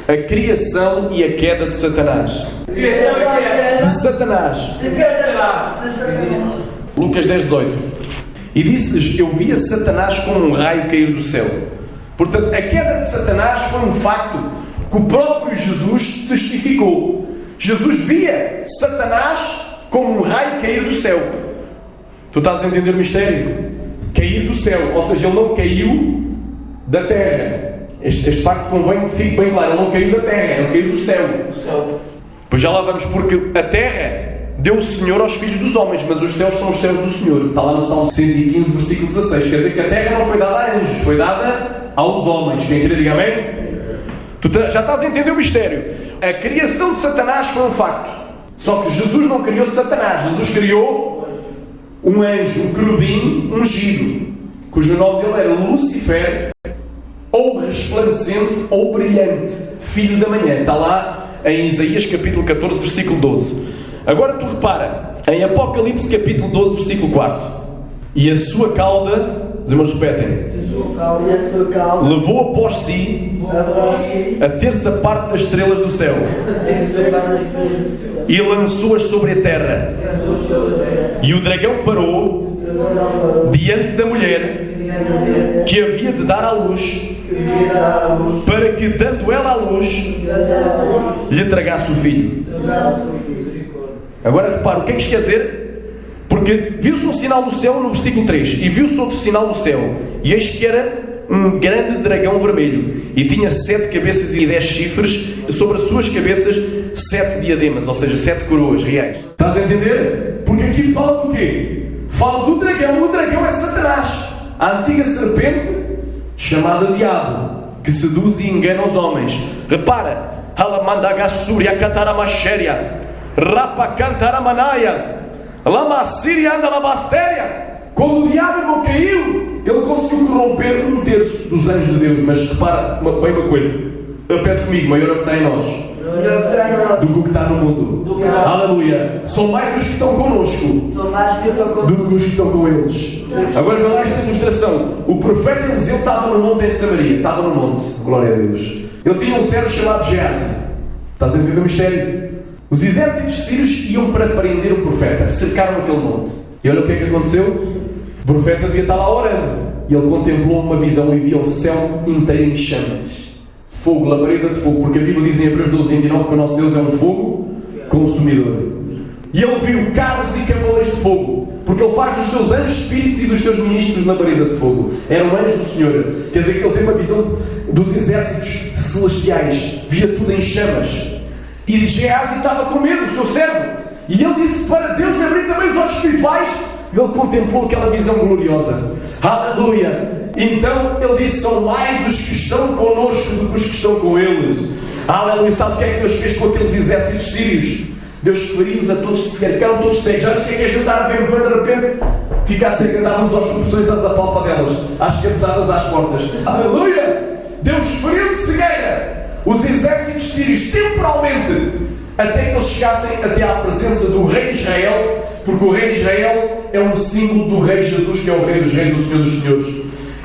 A criação e a queda de Satanás. De Satanás. Lucas 10:18. E disse-lhes: eu via Satanás como um raio cair do céu. Portanto, a queda de Satanás foi um facto que o próprio Jesus testificou. Jesus via Satanás como um raio cair do céu. Tu estás a entender o mistério? Cair do céu, ou seja, ele não caiu da terra. Este facto convém que fique bem claro, ele não caiu da terra, ele caiu do céu. Pois já lá vamos, porque a terra deu o Senhor aos filhos dos homens, mas os céus são os céus do Senhor. Está lá no Salmo 115, versículo 16. Quer dizer que a terra não foi dada a anjos, foi dada aos homens. Quem quer diga amém? Tu já estás a entender o mistério. A criação de Satanás foi um facto. Só que Jesus não criou Satanás. Jesus criou um anjo, um querubim ungido, cujo nome dele era Lucifer, ou resplandecente ou brilhante, filho da manhã. Está lá em Isaías capítulo 14, versículo 12. Agora tu repara, em Apocalipse capítulo 12, versículo 4. E a sua cauda, os irmãos repetem, levou após si a terça parte das estrelas do céu e lançou-as sobre a terra. E o dragão parou diante da mulher que havia de dar à luz, para que, dando ela à luz, lhe tragasse o filho. Agora repara, o que é que isto quer dizer? Porque viu-se um sinal no céu no versículo 3, e viu-se outro sinal no céu, e eis que era um grande dragão vermelho, e tinha 7 cabeças e 10 chifres, sobre as suas cabeças 7 diademas, ou seja, 7 coroas reais. Estás a entender? Porque aqui fala do quê? Fala do dragão. O dragão é Satanás, a antiga serpente chamada Diabo, que seduz e engana os homens. Repara, Alamandagassuri Akataramachéria, Rapa Cantaramanaya, Lama Síria Andalabastéria. Quando o diabo não caiu, ele conseguiu corromper 1/3 dos anjos de Deus. Mas repara bem uma coisa, repete comigo: maior é o que está em nós do que o que está no mundo. Aleluia. São mais os que estão connosco do que os que estão com eles. Agora vê lá esta ilustração. O profeta Eliseu estava no monte em Samaria. Estava no monte, glória a Deus. Ele tinha um servo chamado Geazi. Estás a entender o mistério? Os exércitos sírios iam para prender o profeta. Cercaram aquele monte. E olha o que é que aconteceu. O profeta devia estar lá orando. E ele contemplou uma visão e viu o céu inteiro em chamas. Fogo, labareda de fogo. Porque a Bíblia diz em Hebreus 12:29 que o nosso Deus é um fogo consumidor. E ele viu carros e cavaleiros de fogo. Porque ele faz dos seus anjos espíritos e dos seus ministros labareda de fogo. Era um anjo do Senhor. Quer dizer que ele tem uma visão dos exércitos celestiais. Via tudo em chamas. E Geazi estava com medo, o seu servo. E ele disse para Deus lhe abrir também os olhos espirituais. Ele contemplou aquela visão gloriosa. Aleluia! Então ele disse: são mais os que estão connosco do que os que estão com eles. Aleluia! Sabe o que é que Deus fez com aqueles exércitos sírios? Deus feriu-os a todos de cegueira. Ficaram todos cegos. Já o que é ajudar a ver de repente? Ficar cego, andávamos aos tropeções, às apalpadelas, às cabeçadas, às portas. Aleluia! Deus feriu de cegueira os exércitos sírios temporalmente, até que eles chegassem até à presença do rei de Israel, porque o rei de Israel é um símbolo do rei Jesus, que é o rei dos reis, o Senhor dos senhores.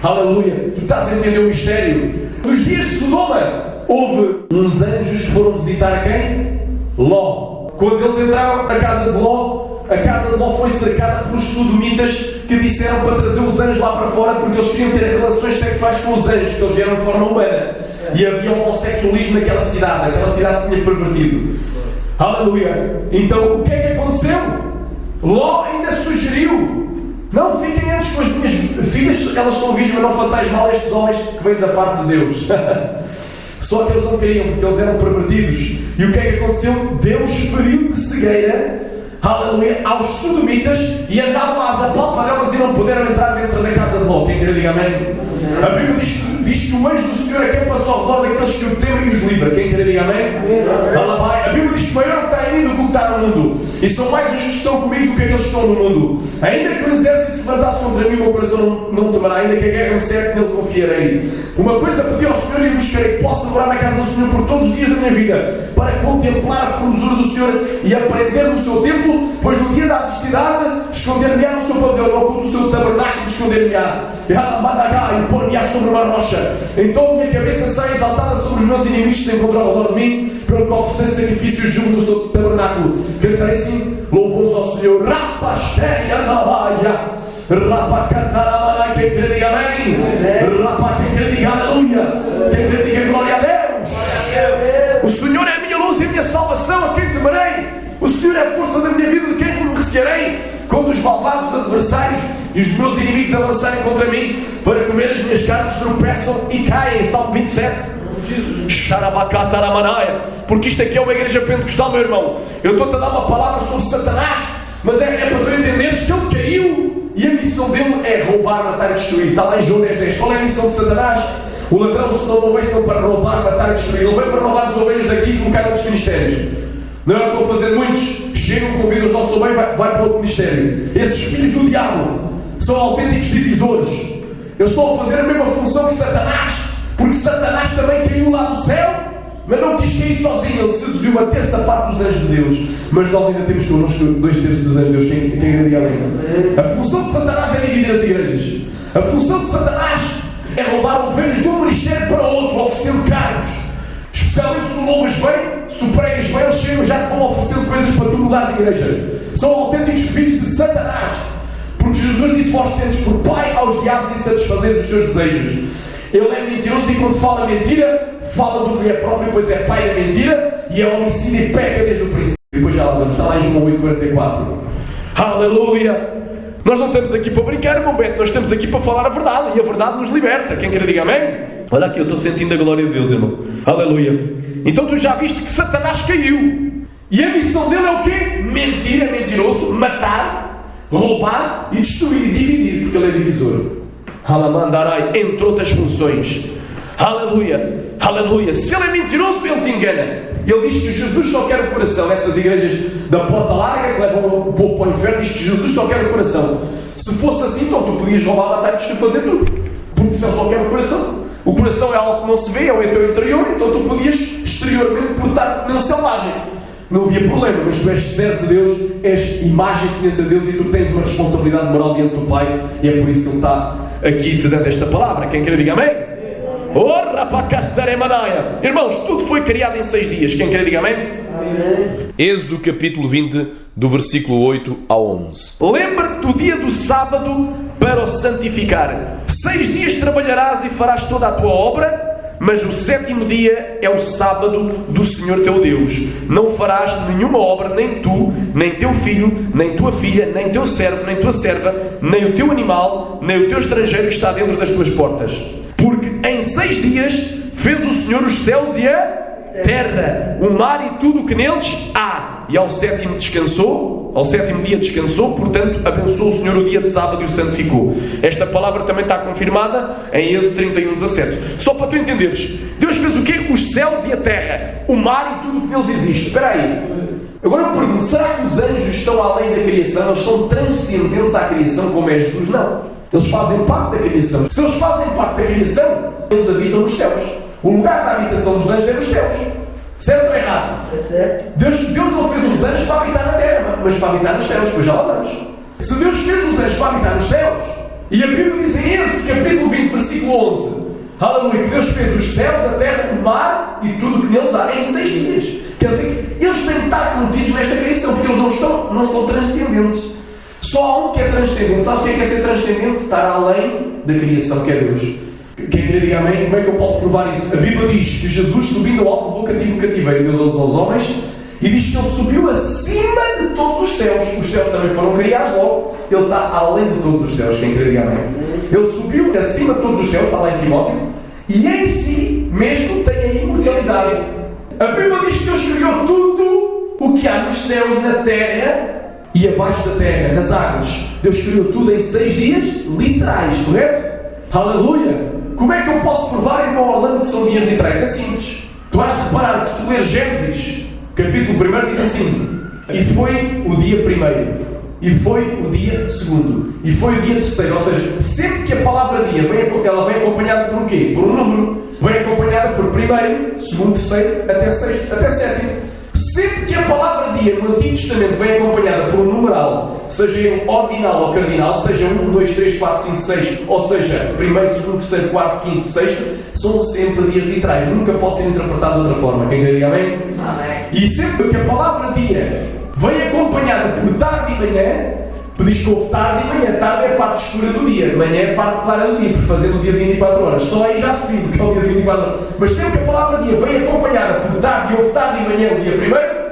Aleluia! Tu estás a entender o mistério? Nos dias de Sodoma, houve uns anjos que foram visitar a quem? Ló. Quando eles entraram na casa de Ló, a casa de Ló foi cercada pelos sodomitas, que disseram para trazer os anjos lá para fora, porque eles queriam ter relações sexuais com os anjos, que eles vieram de forma humana. E havia homossexualismo naquela cidade. Aquela cidade se tinha pervertido. Aleluia! Então o que é que aconteceu? Ló ainda sugeriu: não fiquem antes com as minhas filhas, elas são virgens, mas não façais mal a estes homens que vêm da parte de Deus. Só que eles não queriam, porque eles eram pervertidos. E o que é que aconteceu? Deus feriu de cegueira, aleluia, aos sodomitas, e andavam às apalpadelas e não puderam entrar dentro da casa de Ló. Quem quer diga amém? A Bíblia diz que o anjo do Senhor acampa-se ao redor daqueles que o temem e os livra. Quem quer diga amém? A Bíblia diz que maior é o que está em mim do que o que está no mundo. E são mais os que estão comigo do que aqueles que estão no mundo. Ainda que o exército se levantasse contra mim, o meu coração não temerá. Ainda que a guerra me cerque, nele confiarei. Uma coisa pedi ao Senhor e buscarei, que possa morar na casa do Senhor por todos os dias da minha vida, para contemplar a formosura do Senhor e aprender no seu templo, pois no dia da adversidade esconder-me-á no seu pavilhão, no oculto do seu tabernáculo esconder-me-á. E pôr-me-á sobre uma rocha. Então minha cabeça sai exaltada sobre os meus inimigos que se encontram ao redor de mim, pelo que oferecer sacrifícios junto do seu tabernáculo. Cantarei sim louvores ao Senhor. Rapasteia da baia. Rapa cantaramana, quem crê diga amém. Rapa quem crê diga aleluia. Quem crê diga glória a Deus. O Senhor é a minha luz e a minha salvação, a quem temerei. O Senhor é a força da minha vida, de quem me recearei. Quando os malvados adversários e os meus inimigos avançarem contra mim para comer as minhas carnes, tropeçam e caem. Salmo 27. Porque isto aqui é uma igreja pentecostal, meu irmão. Eu estou-te a dar uma palavra sobre Satanás, mas é para tu entenderes que ele caiu e a missão dele é roubar, matar e destruir. Está lá em João 10:10. Qual é a missão de Satanás? O ladrão não veio senão para roubar, matar e destruir. Ele veio para roubar as ovelhas daqui e colocar nos ministérios. Não é o que estou a fazer muitos. Chegam, convidam os nossos ovelhas, vai para outro ministério. Esses filhos do diabo são autênticos divisores. Eles estão a fazer a mesma função que Satanás, porque Satanás também caiu lá do céu, mas não quis cair sozinho. Ele seduziu uma terça parte dos anjos de Deus, mas nós ainda temos connosco 2/3 dos anjos de Deus. Quem diga amém? A função de Satanás é dividir as igrejas. A função de Satanás é roubar ovelhas de um ministério para outro, oferecendo cargos. Especialmente se tu louvas bem, se tu pregas bem, eles chegam já te vão oferecendo coisas para tu mudares de igreja. São autênticos filhos de Satanás, porque Jesus disse: vós tendes por pai aos diabos e satisfazer os seus desejos. Ele é mentiroso e quando fala mentira, fala do que lhe é próprio, pois é pai da mentira e é homicida e peca desde o princípio. E depois já lá vamos, está lá em João 8:44. Aleluia! Nós não estamos aqui para brincar, irmão Beto, nós estamos aqui para falar a verdade, e a verdade nos liberta. Quem quer diga amém? Olha aqui, eu estou sentindo a glória de Deus, irmão. Aleluia! Então tu já viste que Satanás caiu, e a missão dele é o quê? Mentir, é mentiroso, matar, roubar e destruir e dividir, porque ele é divisor. Alamandarai, entre outras funções. Aleluia, aleluia. Se ele é mentiroso, ele te engana. Ele diz que Jesus só quer o coração. Essas igrejas da porta larga que levam o povo para o inferno, diz que Jesus só quer o coração. Se fosse assim, então tu podias roubar, matar e destruir, fazer tudo, porque se ele só quer o coração. O coração é algo que não se vê, é o teu interior. Então tu podias exteriormente portar-te como um selvagem, não havia problema. Mas tu és servo de Deus, és imagem e semelhança de Deus, e tu tens uma responsabilidade moral diante do Pai, e é por isso que Ele está aqui te dando esta palavra. Quem quer diga amém? Irmãos, tudo foi criado em 6 dias. Quem quer diga amém? Amém. Êxodo capítulo 20, do versículo 8 ao 11. Lembra-te do dia do sábado para o santificar. 6 dias trabalharás e farás toda a tua obra, mas o 7º dia é o sábado do Senhor teu Deus. Não farás nenhuma obra, nem tu, nem teu filho, nem tua filha, nem teu servo, nem tua serva, nem o teu animal, nem o teu estrangeiro que está dentro das tuas portas. Porque em 6 dias fez o Senhor os céus e a terra, o mar e tudo o que neles há. E ao 7º descansou, ao 7º dia descansou, portanto abençoou o Senhor o dia de sábado e o santificou. Esta palavra também está confirmada em Êxodo 31:17. Só para tu entenderes, Deus fez o quê? Os céus e a terra, o mar e tudo o que neles existe. Espera aí. Agora eu pergunto, será que os anjos estão além da criação? Eles são transcendentes à criação como é Jesus? Não. Eles fazem parte da criação. Se eles fazem parte da criação, eles habitam nos céus. O lugar da habitação dos anjos é nos céus. Certo ou errado? É certo. Deus não fez os anjos para habitar na terra, mas para habitar nos céus. Pois já lá vamos. Se Deus fez os anjos para habitar nos céus, e a Bíblia diz em Êxodo capítulo 20, versículo 11, aleluia, que Deus fez os céus, a terra, o mar e tudo o que neles há em 6 dias. Quer dizer, eles têm que estar contidos nesta criação, porque eles não são transcendentes. Só há um que é transcendente. Sabes o que é ser transcendente? Estar além da criação, que é Deus. Quem quer dizer amém? Como é que eu posso provar isso? A Bíblia diz que Jesus, subindo ao alto, levou cativo um cativeiro, deu-los aos homens, e diz que Ele subiu acima de todos os céus. Os céus também foram criados logo. Ele está além de todos os céus. Quem quer dizer amém? Ele subiu acima de todos os céus, está lá em Timóteo, e em si mesmo tem a imortalidade. A Bíblia diz que Deus criou tudo o que há nos céus, na terra e abaixo da terra, nas águas. Deus criou tudo em 6 dias literais, correto? Aleluia! Como é que eu posso provar, irmão Orlando, que são dias literais? É simples. Tu has de reparar que se tu ler Gênesis, capítulo 1, diz assim: E foi o dia primeiro. E foi o dia segundo. E foi o dia terceiro. Ou seja, sempre que a palavra dia ela vem acompanhada por quê? Por um número. Vem acompanhada por primeiro, segundo, terceiro, até sexto, até sétimo. Sempre que a palavra dia no Antigo Testamento vem acompanhada por um numeral, seja ele ordinal ou cardinal, seja 1, 2, 3, 4, 5, 6, ou seja, primeiro, segundo, terceiro, quarto, quinto, sexto, são sempre dias literais. Nunca pode ser interpretado de outra forma. Quem quer dizer amém? Amém. E sempre que a palavra dia vem acompanhada por tarde e manhã, diz que houve tarde e manhã. Tarde é a parte escura do dia, manhã é a parte clara do dia, por fazer o dia de 24 horas. Só aí já defino que é o dia de 24 horas. Mas sempre que a palavra dia vem acompanhada por tarde e houve tarde e manhã o dia primeiro,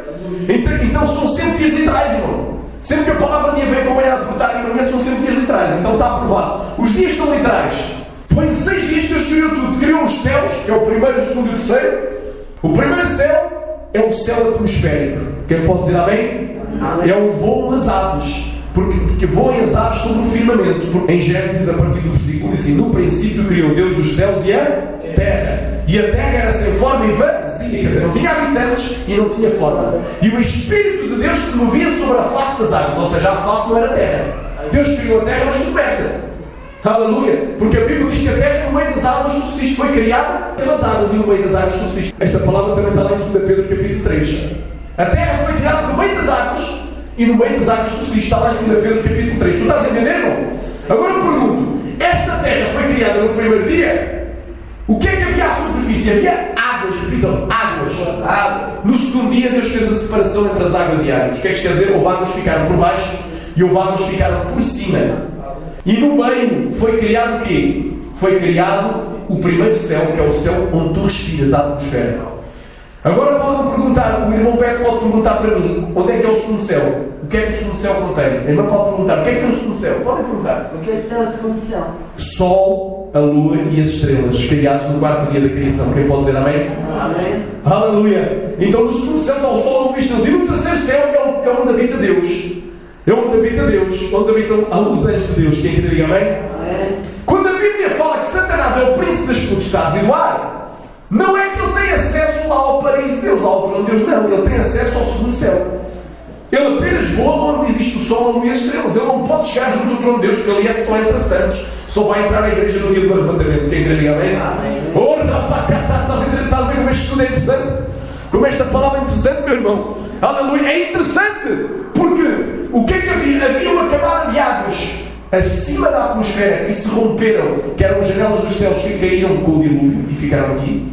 então são sempre dias literais, irmão. Sempre que a palavra dia vem acompanhada por tarde e manhã são sempre dias literais. Então está aprovado. Os dias são literais. Foi em 6 dias que Deus criou tudo. Criou os céus, que é o primeiro, o segundo e o terceiro. O primeiro céu é o céu atmosférico. Quem pode dizer amém? Amém. É onde voam as aves. Porque voam as aves sobre o firmamento. Porque em Gênesis, a partir do versículo, diz assim: no princípio criou Deus os céus e a terra. E a terra era sem forma e vazia. Quer dizer, não tinha habitantes e não tinha forma. E o Espírito de Deus se movia sobre a face das águas. Ou seja, a face não era terra. Deus criou a terra, mas submersa. Aleluia! Porque a Bíblia diz que a terra no meio das águas subsiste. Foi criada pelas águas e no meio das águas subsiste. Esta palavra também está lá em 2 Pedro capítulo 3. A terra foi criada no meio das águas e no meio das águas subsiste. Está lá em 2 Pedro capítulo 3. Tu estás a entender, irmão? Agora eu pergunto: esta terra foi criada no primeiro dia? O que é que havia à superfície? Havia águas, repitam, águas. No segundo dia Deus fez a separação entre as águas e águas. O que é que isto quer dizer? Houve águas que ficaram por baixo e houve águas que ficaram por cima. E no meio foi criado o quê? Foi criado o primeiro céu, que é o céu onde tu respiras, a atmosfera. Agora podem perguntar, o irmão Beto pode perguntar para mim, onde é que é o segundo céu? O que é que o segundo céu contém? A irmã pode perguntar, o que é que tem o segundo céu? Podem perguntar. O que é que tem o segundo céu? Sol, a lua e as estrelas, criados no quarto dia da criação. Quem pode dizer amém? Amém. Aleluia! Então no segundo céu está o sol, a lua e as estrelas. E no terceiro céu é onde habita Deus. É onde habita Deus, onde habitam os anjos de Deus. Quem quer dizer amém? Amém. Quando a Bíblia fala que Satanás é o príncipe das potestades e do ar, não é que ele tem acesso lá ao paraíso de Deus, lá ao trono de Deus, não. Ele tem acesso ao segundo céu. Ele apenas voa onde existe o sol, a lua e as estrelas. Ele não pode chegar junto ao trono de Deus, porque ali é só entre santos. Só vai entrar na igreja no dia do arrebatamento. Quem quer dizer amém? Amém. Oh, rapaz, estás a ver como este estudo é interessante? Como esta palavra é interessante, meu irmão? Aleluia! É interessante! Porque o que é que havia? Havia uma camada de águas acima da atmosfera que se romperam, que eram as janelas dos céus que caíram com o dilúvio e ficaram aqui.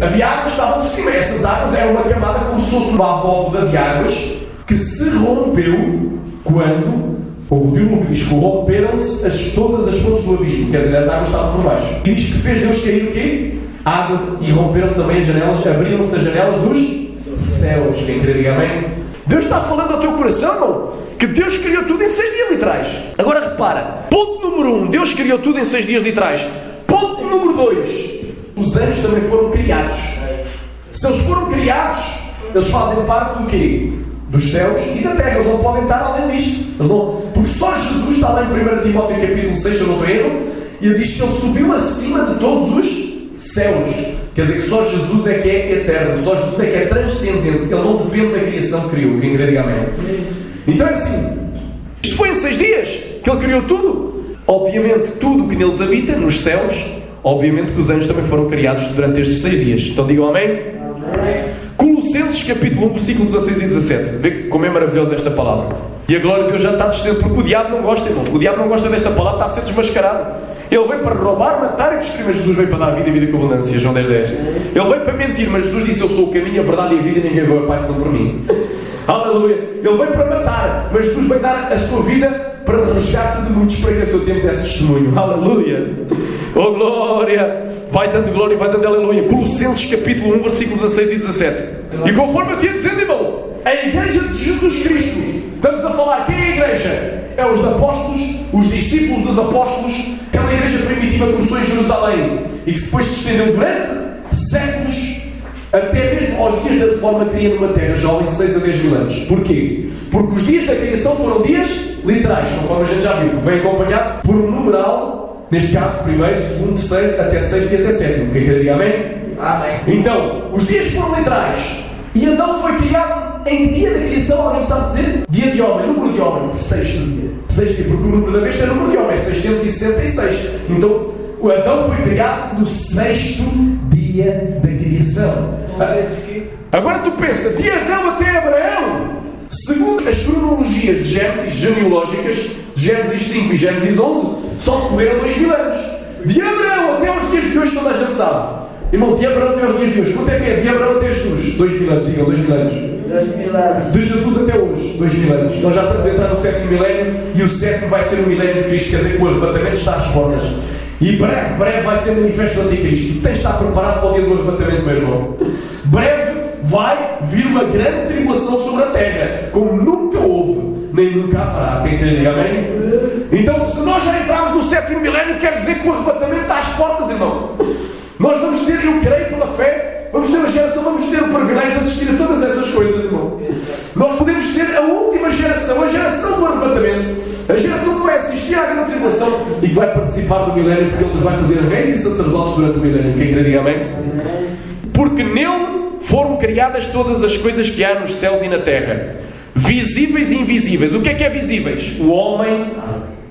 Havia águas que estavam por cima. Essas águas eram uma camada como se fosse uma abóboda de águas que se rompeu quando houve o dilúvio. Diz que romperam-se todas as fontes do abismo. Quer dizer, as águas estavam por baixo. E diz que fez Deus cair o quê? Água, e romperam-se também as janelas, abriram-se as janelas dos céus. Quem quer dizer amém? Deus está falando ao teu coração, irmão, que Deus criou tudo em 6 dias literais. Agora repara, ponto número 1, Deus criou tudo em 6 dias literais. Ponto número 2, os anjos também foram criados. Se eles foram criados, eles fazem parte do quê? Dos céus e da terra. Eles não podem estar além disto. Porque só Jesus está lá em 1 Timóteo capítulo 6, se eu não estou erro, e ele diz que ele subiu acima de todos os céus. Quer dizer que só Jesus é que é eterno, só Jesus é que é transcendente. Ele não depende da criação que criou. Quem quer diga amém? Então é assim, isto foi em 6 dias que ele criou tudo. Obviamente tudo o que neles habita, nos céus, obviamente que os anjos também foram criados durante estes 6 dias. Então digam amém? Amém. Colossenses capítulo 1, versículos 16 e 17. Vê como é maravilhosa esta palavra. E a glória de Deus já está descendo, porque o diabo não gosta, irmão. O diabo não gosta desta palavra, está a ser desmascarado. Ele veio para roubar, matar e destruir, mas Jesus veio para dar vida e vida com abundância. João 10:10. Ele veio para mentir, mas Jesus disse: eu sou o caminho, a verdade e a vida, e ninguém veio ao Pai senão por mim. Aleluia. Ele veio para matar, mas Jesus veio dar a sua vida para o resgate de muitos, para que a seu tempo desse testemunho. Aleluia. Oh glória. Vai dando glória e vai dando aleluia. Colossenses capítulo 1, versículos 16 e 17. E conforme eu tinha dizendo, irmão, a igreja de Jesus Cristo, estamos a falar, quem é a igreja? É os apóstolos, os discípulos dos apóstolos. Aquela igreja primitiva começou em Jerusalém e que depois se estendeu durante séculos, até mesmo aos dias da Reforma, criando uma terra jovem de 6 a 10 mil anos. Porquê? Porque os dias da criação foram dias literais, conforme a gente já viu, porque vem acompanhado por um numeral, neste caso, primeiro, segundo, terceiro, até sexto e até sétimo. Quem quer dizer amém? Amém. Então, os dias foram literais. E Adão foi criado em que dia da criação? Alguém sabe dizer? Dia de homem, número de homem, sexto dia. Sexto dia, porque o número da besta é o número de homem, é 666. Então, o Adão foi criado no sexto dia da criação. Agora tu pensa, de Adão até Abraão, segundo as cronologias de Gênesis genealógicas, Gênesis 5 e Gênesis 11, só decorreram 2000 anos. De Abraão até aos dias de hoje, toda a gente sabe. Irmão, de Abraão até aos dias de hoje, quanto é que é? De Abraão até Jesus? 2000 anos, digam, 2000 anos. 2000 anos. De Jesus até hoje, 2000 anos. Nós já estamos a entrar no sétimo milénio e o sétimo vai ser o milénio de Cristo, quer dizer que o arrebatamento está às portas. E breve vai ser manifesto o anticristo. Tu tens de estar preparado para o dia do arrebatamento, meu irmão. Breve vai vir uma grande tribulação sobre a terra, como nunca houve, nem nunca haverá. Quem quer dizer amém? Então, se nós já entrarmos no sétimo milénio, quer dizer que o arrebatamento está às portas, irmão. Nós vamos ter, eu creio pela fé, vamos ter uma geração, vamos ter o privilégio de assistir a todas essas coisas, irmão. Nós podemos ser a última geração, a geração do arrebatamento, a geração que vai assistir à grande tribulação e que vai participar do milénio, porque Ele nos vai fazer reis e sacerdotes durante o milénio. Quem quer dizer amém? Porque nele foram criadas todas as coisas que há nos céus e na terra, visíveis e invisíveis. O que é visíveis? O homem,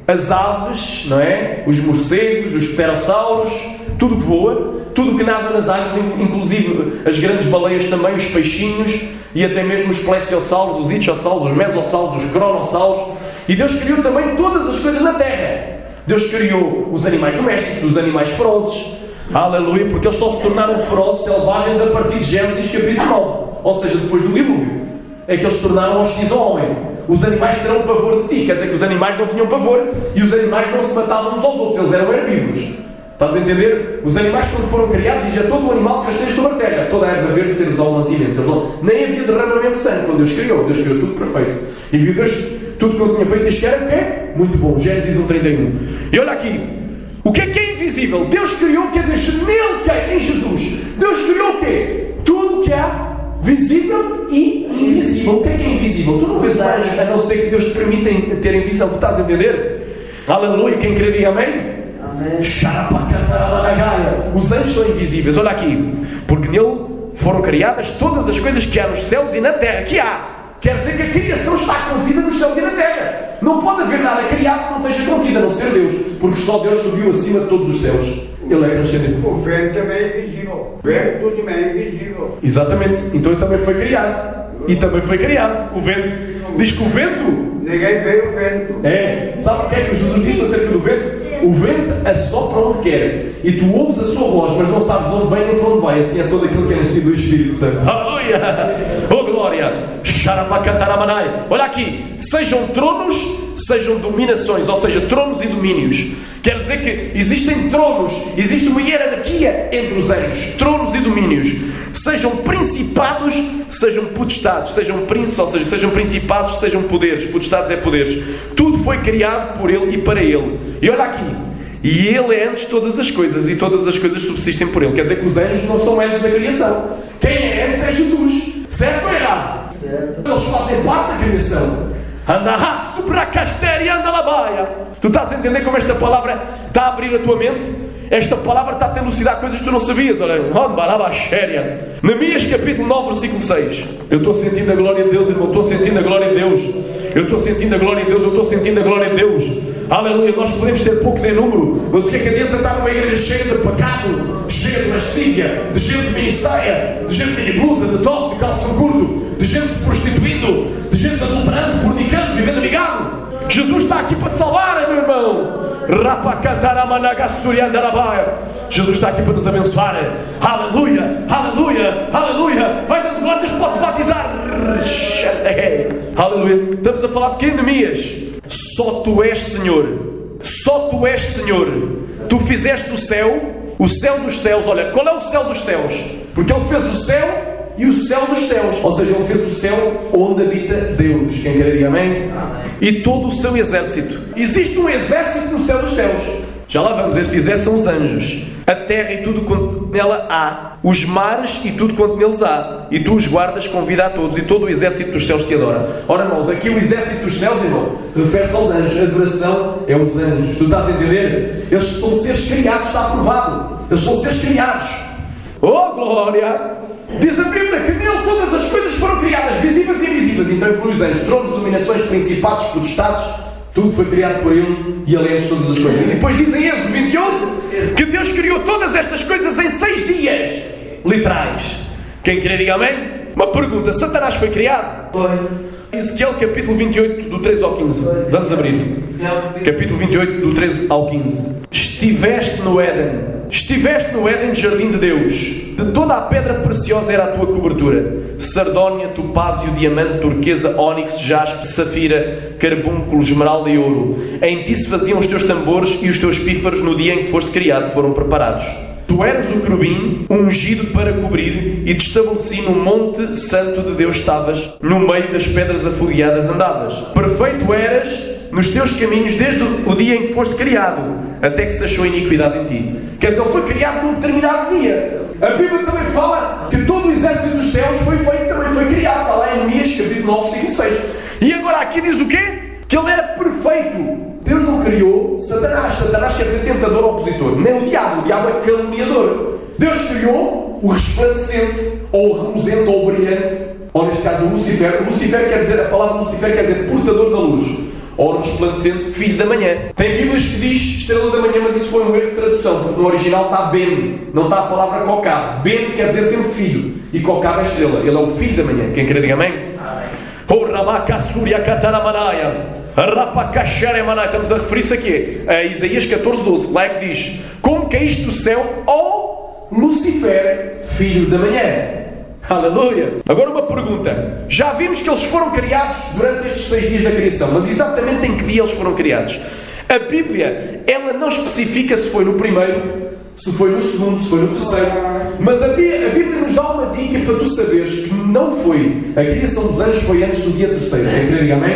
as aves, não é? Os morcegos, os pterossauros, tudo que voa, tudo que nada nas águas, inclusive as grandes baleias também, os peixinhos e até mesmo os plesiosauros, os ichthyossauros, os mesossauros, os cronossauros. E Deus criou também todas as coisas na terra. Deus criou os animais domésticos, os animais ferozes. Aleluia, porque eles só se tornaram ferozes, selvagens a partir de Gênesis capítulo 9. Ou seja, depois do dilúvio. É que eles se tornaram hostis ao homem. Os animais terão pavor de ti. Quer dizer que os animais não tinham pavor e os animais não se matavam uns aos outros. Eles eram herbívoros. Estás a entender? Os animais, quando foram criados, diz a todo o animal que rasteja sobre a terra. Toda a erva verde ser-vos ao mantimento. Nem havia derramamento de sangue quando Deus criou. Deus criou tudo perfeito. E viu Deus tudo quando tinha feito este era o quê? Muito bom. Gênesis 1:31. E olha aqui. O que é invisível? Deus criou, quer dizer, nele quem? Em Jesus. Deus criou o quê? Tudo o que há visível e invisível. O que é invisível? Tu não vês mais, a não ser que Deus te permita ter visão. Tu estás a entender? Aleluia. Quem crê diga amém? Os anjos são invisíveis, olha aqui, porque nele foram criadas todas as coisas que há nos céus e na terra. Que há, quer dizer que a criação está contida nos céus e na terra. Não pode haver nada criado que não esteja contido, a não ser Deus, porque só Deus subiu acima de todos os céus. Ele é transcendente. O vento também é invisível. O vento tudo também é invisível. Exatamente, então ele também foi criado. E também foi criado o vento. Diz que o vento... Ninguém vê o vento. É, sabe o que é que Jesus disse acerca do vento? O vento assopra onde quer e tu ouves a sua voz, mas não sabes de onde vem nem para onde vai. Assim é todo aquilo que é nascido do Espírito Santo. Aleluia! Oh glória! Olha aqui, sejam tronos, sejam dominações, ou seja, tronos e domínios. Quer dizer que existem tronos, existe uma hierarquia entre os anjos, tronos e domínios. Sejam principados, sejam potestades, sejam príncipes, ou seja, sejam principados, sejam poderes. Potestades é poderes. Tudo foi criado por Ele e para Ele. E olha aqui, e Ele é antes de todas as coisas, e todas as coisas subsistem por Ele. Quer dizer que os anjos não são antes da criação. Quem é antes é Jesus. Certo ou errado? Certo. Eles fazem parte da criação. Tu estás a entender como esta palavra está a abrir a tua mente? Esta palavra está a te elucidar coisas que tu não sabias. Olha, Neemias capítulo 9, versículo 6. Eu estou sentindo a glória de Deus, irmão. Estou sentindo a glória de Deus. Eu estou sentindo a glória de Deus. Eu estou sentindo a glória de Deus. Aleluia. Nós podemos ser poucos em número, mas o que é que adianta estar numa igreja cheia de pecado, cheia de lascívia, de gente de mini-saia, de gente de mini-blusa, de top, de calção curto, de gente se prostituindo, de gente adulterando, fornicando, vivendo amigado? Jesus está aqui para te salvar, meu irmão. Jesus está aqui para nos abençoar. Aleluia, aleluia, aleluia. Vai dando glória, Deus pode batizar. Aleluia. Estamos a falar de quem? Neemias. Só tu és Senhor. Só tu és Senhor. Tu fizeste o céu dos céus. Olha, qual é o céu dos céus? Porque Ele fez o céu e o céu dos céus. Ou seja, Ele fez o céu onde habita Deus. Quem quer dizer amém? Amém. E todo o seu exército. Existe um exército no céu dos céus. Já lá vamos, estes exércitos são os anjos. A terra e tudo quanto nela há. Os mares e tudo quanto neles há. E tu os guardas com vida a todos. E todo o exército dos céus te adora. Ora, irmãos, aqui o exército dos céus, irmão, refere-se aos anjos. A adoração é os anjos. Tu estás a entender? Eles são seres criados, está aprovado. Eles são seres criados. Oh, glória! Diz a Bíblia que nele todas as foram criadas visíveis e invisíveis, então inclui os anjos, tronos, dominações, principados, potestades, tudo foi criado por Ele e Ele é todas as coisas. E depois diz em Êxodo 20:11 que Deus criou todas estas coisas em 6 dias literais. Quem quer diga amém? Uma pergunta, Satanás foi criado? Foi. Ezequiel capítulo 28 do 13 ao 15. Vamos abrir. Capítulo 28 do 13 ao 15. Estiveste no Éden, jardim de Deus. De toda a pedra preciosa era a tua cobertura: sardónia, topázio, diamante, turquesa, ónix, jaspe, safira, carbúnculo, esmeralda e ouro. Em ti se faziam os teus tambores, e os teus pífaros no dia em que foste criado foram preparados. Tu eras o querubim ungido para cobrir, e te estabeleci no monte santo de Deus estavas, no meio das pedras afogueadas andavas. Perfeito eras nos teus caminhos desde o dia em que foste criado, até que se achou iniquidade em ti. Quer dizer, ele foi criado num determinado dia. A Bíblia também fala que todo o exército dos céus foi feito, também foi criado. Está lá em Neemias capítulo 9, 5 e 6. E agora aqui diz o quê? Que ele era perfeito. Deus não criou Satanás. Satanás quer dizer tentador ou opositor. Nem o diabo é caluniador. Deus criou o resplandecente, ou o reluzente, ou o brilhante, ou neste caso o Lucifer. Lucifer quer dizer, a palavra Lucifer quer dizer portador da luz, ou resplandecente, filho da manhã. Tem Bíblias que diz estrela da manhã, mas isso foi um erro de tradução, porque no original está Ben, não está a palavra Cocab. Ben quer dizer sempre filho, e Cocab é estrela. Ele é o filho da manhã. Quem quer diga amém? Estamos a referir-se aqui a Isaías 14:12. Lá é que diz: como caíste do céu, ó Lucifer, filho da manhã. Aleluia! Agora uma pergunta. Já vimos que eles foram criados durante estes 6 dias da criação, mas exatamente em que dia eles foram criados? A Bíblia, ela não especifica se foi no primeiro, se foi no segundo, se foi no terceiro, mas a Bíblia nos dá uma dica para tu saberes que não foi. A criação dos anjos foi antes do dia terceiro. Quem quer diga amém?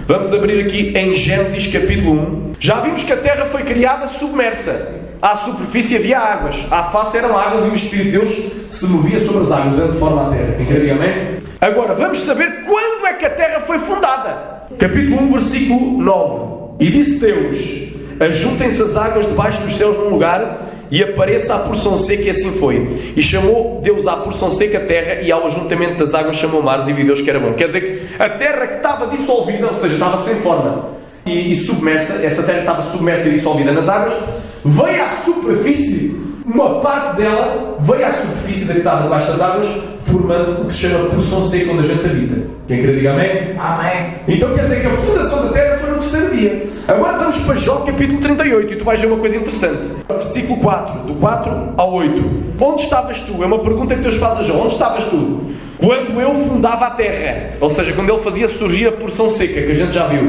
Vamos abrir aqui em Gênesis capítulo 1. Já vimos que a terra foi criada submersa. À superfície havia águas, à face eram águas, e o Espírito de Deus se movia sobre as águas, dando forma à terra. Quem quer diga amém? Agora, vamos saber quando é que a terra foi fundada. Capítulo 1, versículo 9. E disse Deus: ajuntem-se as águas debaixo dos céus num lugar, e apareça a porção seca, e assim foi. E chamou Deus à porção seca a terra, e ao ajuntamento das águas chamou mares, e viu Deus que era bom. Quer dizer que a terra que estava dissolvida, ou seja, estava sem forma e submersa, essa terra estava submersa e dissolvida nas águas, veio à superfície, uma parte dela veio à superfície da que estava debaixo das águas, formando o que se chama porção seca, onde a gente habita. Quem quer diga amém? Amém. Então quer dizer que a fundação da terra foi no terceiro dia. Agora vamos para Jó capítulo 38, e tu vais ver uma coisa interessante. Versículo 4, do 4 ao 8. Onde estavas tu? É uma pergunta que Deus faz a Jó. Onde estavas tu? Quando eu fundava a terra, ou seja, quando ele fazia surgir a porção seca, que a gente já viu,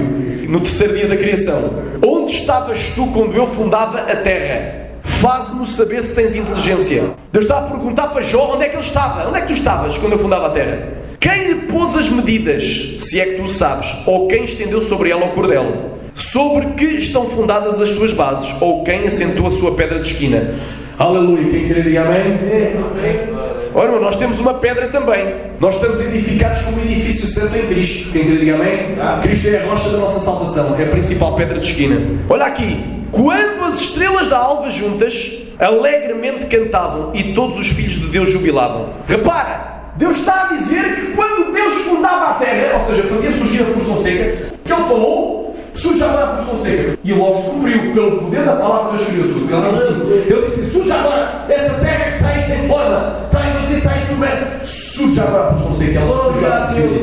no terceiro dia da criação. Onde estavas tu quando eu fundava a terra? Faz-me saber se tens inteligência. Deus está a perguntar para Jó onde é que ele estava. Onde é que tu estavas quando eu fundava a terra? Quem lhe pôs as medidas, se é que tu o sabes? Ou quem estendeu sobre ela o cordel? Sobre que estão fundadas as suas bases? Ou quem assentou a sua pedra de esquina? Aleluia. Quem quer dizer amém? Ora, nós temos uma pedra também. Nós estamos edificados como um edifício santo em Cristo. Quem quer dizer amém? Cristo é a rocha da nossa salvação. É a principal pedra de esquina. Olha aqui. Quando as estrelas da alva juntas alegremente cantavam, e todos os filhos de Deus jubilavam. Repara, Deus está a dizer que quando Deus fundava a terra, ou seja, fazia surgir a porção seca, que Ele falou, surge agora a porção seca. E logo se cumpriu, pelo poder da palavra Deus criou tudo. Ele disse assim, surge agora essa terra que está aí sem forma, está aí vazia, está aí submersa. Surge agora a porção seca. Ela surge à superfície.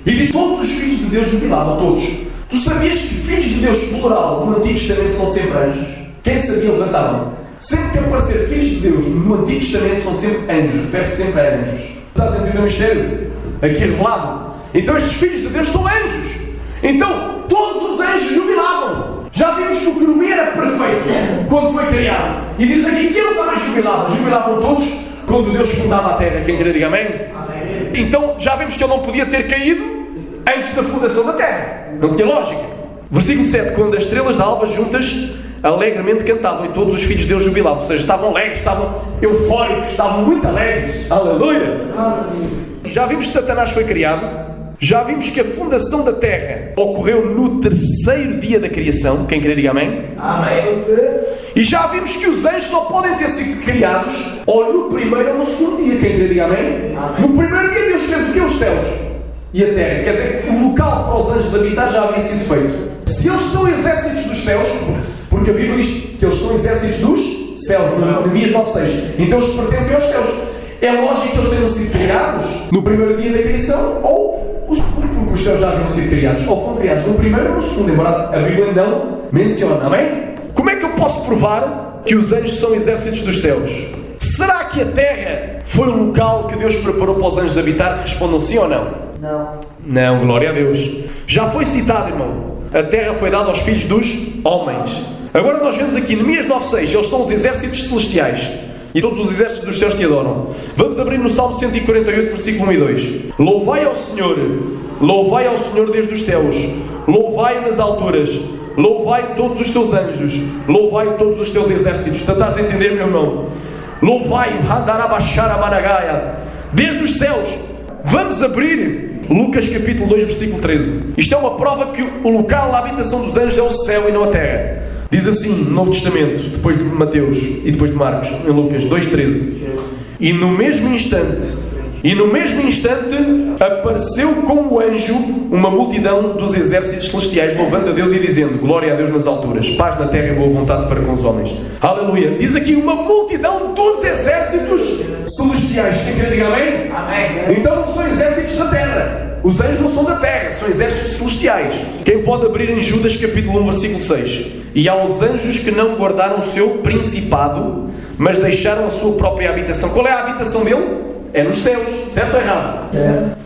E diz, todos os filhos de Deus jubilavam, todos. Tu sabias que filhos de Deus, plural, no Antigo Testamento são sempre anjos? Quem sabia levanta a mão. Sempre que aparecer filhos de Deus no Antigo Testamento são sempre anjos, refere-se sempre a anjos. Estás a entender o mistério? Aqui revelado. Então estes filhos de Deus são anjos. Então todos os anjos jubilavam. Já vimos que o querubim era perfeito quando foi criado. E diz aqui que ele também jubilava. Jubilavam todos quando Deus fundava a terra. Quem quer diga amém? Amém? Então já vimos que ele não podia ter caído antes da fundação da terra. Não tinha lógica. Versículo 7. Quando as estrelas da alva juntas alegremente cantavam, e todos os filhos de Deus jubilavam. Ou seja, estavam alegres, estavam eufóricos, estavam muito alegres. Aleluia! Já vimos que Satanás foi criado. Já vimos que a fundação da terra ocorreu no terceiro dia da criação. Quem quer diga amém? Amém. E já vimos que os anjos só podem ter sido criados ou no primeiro ou no segundo dia. Quem crê, diga amém? Amém. No primeiro dia Deus fez o que? Os céus e a terra. Quer dizer, o local para os anjos habitar já havia sido feito. Se eles são exércitos dos céus, porque a Bíblia diz que eles são exércitos dos céus, Neemias 9:6, então eles pertencem aos céus. É lógico que eles tenham sido criados no primeiro dia da criação ou o segundo, porque os céus já haviam sido criados, ou foram criados no primeiro ou no segundo, embora a Bíblia não menciona. Amém? Como é que eu posso provar que os anjos são exércitos dos céus? Será que a terra foi o local que Deus preparou para os anjos habitar? Respondam sim ou não? Não. Não, glória a Deus. Já foi citado, irmão. A terra foi dada aos filhos dos homens. Agora nós vemos aqui, Neemias 9:6, eles são os exércitos celestiais. E todos os exércitos dos céus te adoram. Vamos abrir no Salmo 148, versículo 1 e 2. Louvai ao Senhor desde os céus. Louvai-o nas alturas. Louvai todos os seus anjos. Louvai todos os seus exércitos. Estás a entender, meu irmão? Louvai-o, desde os céus. Vamos abrir Lucas capítulo 2, versículo 13. Isto é uma prova que o local da habitação dos anjos é o céu e não a terra. Diz assim no Novo Testamento, depois de Mateus e depois de Marcos, em Lucas 2,13. E no mesmo instante apareceu com o anjo uma multidão dos exércitos celestiais, louvando a Deus e dizendo: glória a Deus nas alturas, paz na terra e boa vontade para com os homens. Aleluia. Diz aqui uma multidão dos exércitos celestiais. Quem quer dizer amém? Amém. Então não são exércitos da terra. Os anjos não são da terra, são exércitos celestiais. Quem pode abrir em Judas capítulo 1, versículo 6? E aos anjos que não guardaram o seu principado, mas deixaram a sua própria habitação. Qual é a habitação dele? É nos céus, certo ou errado?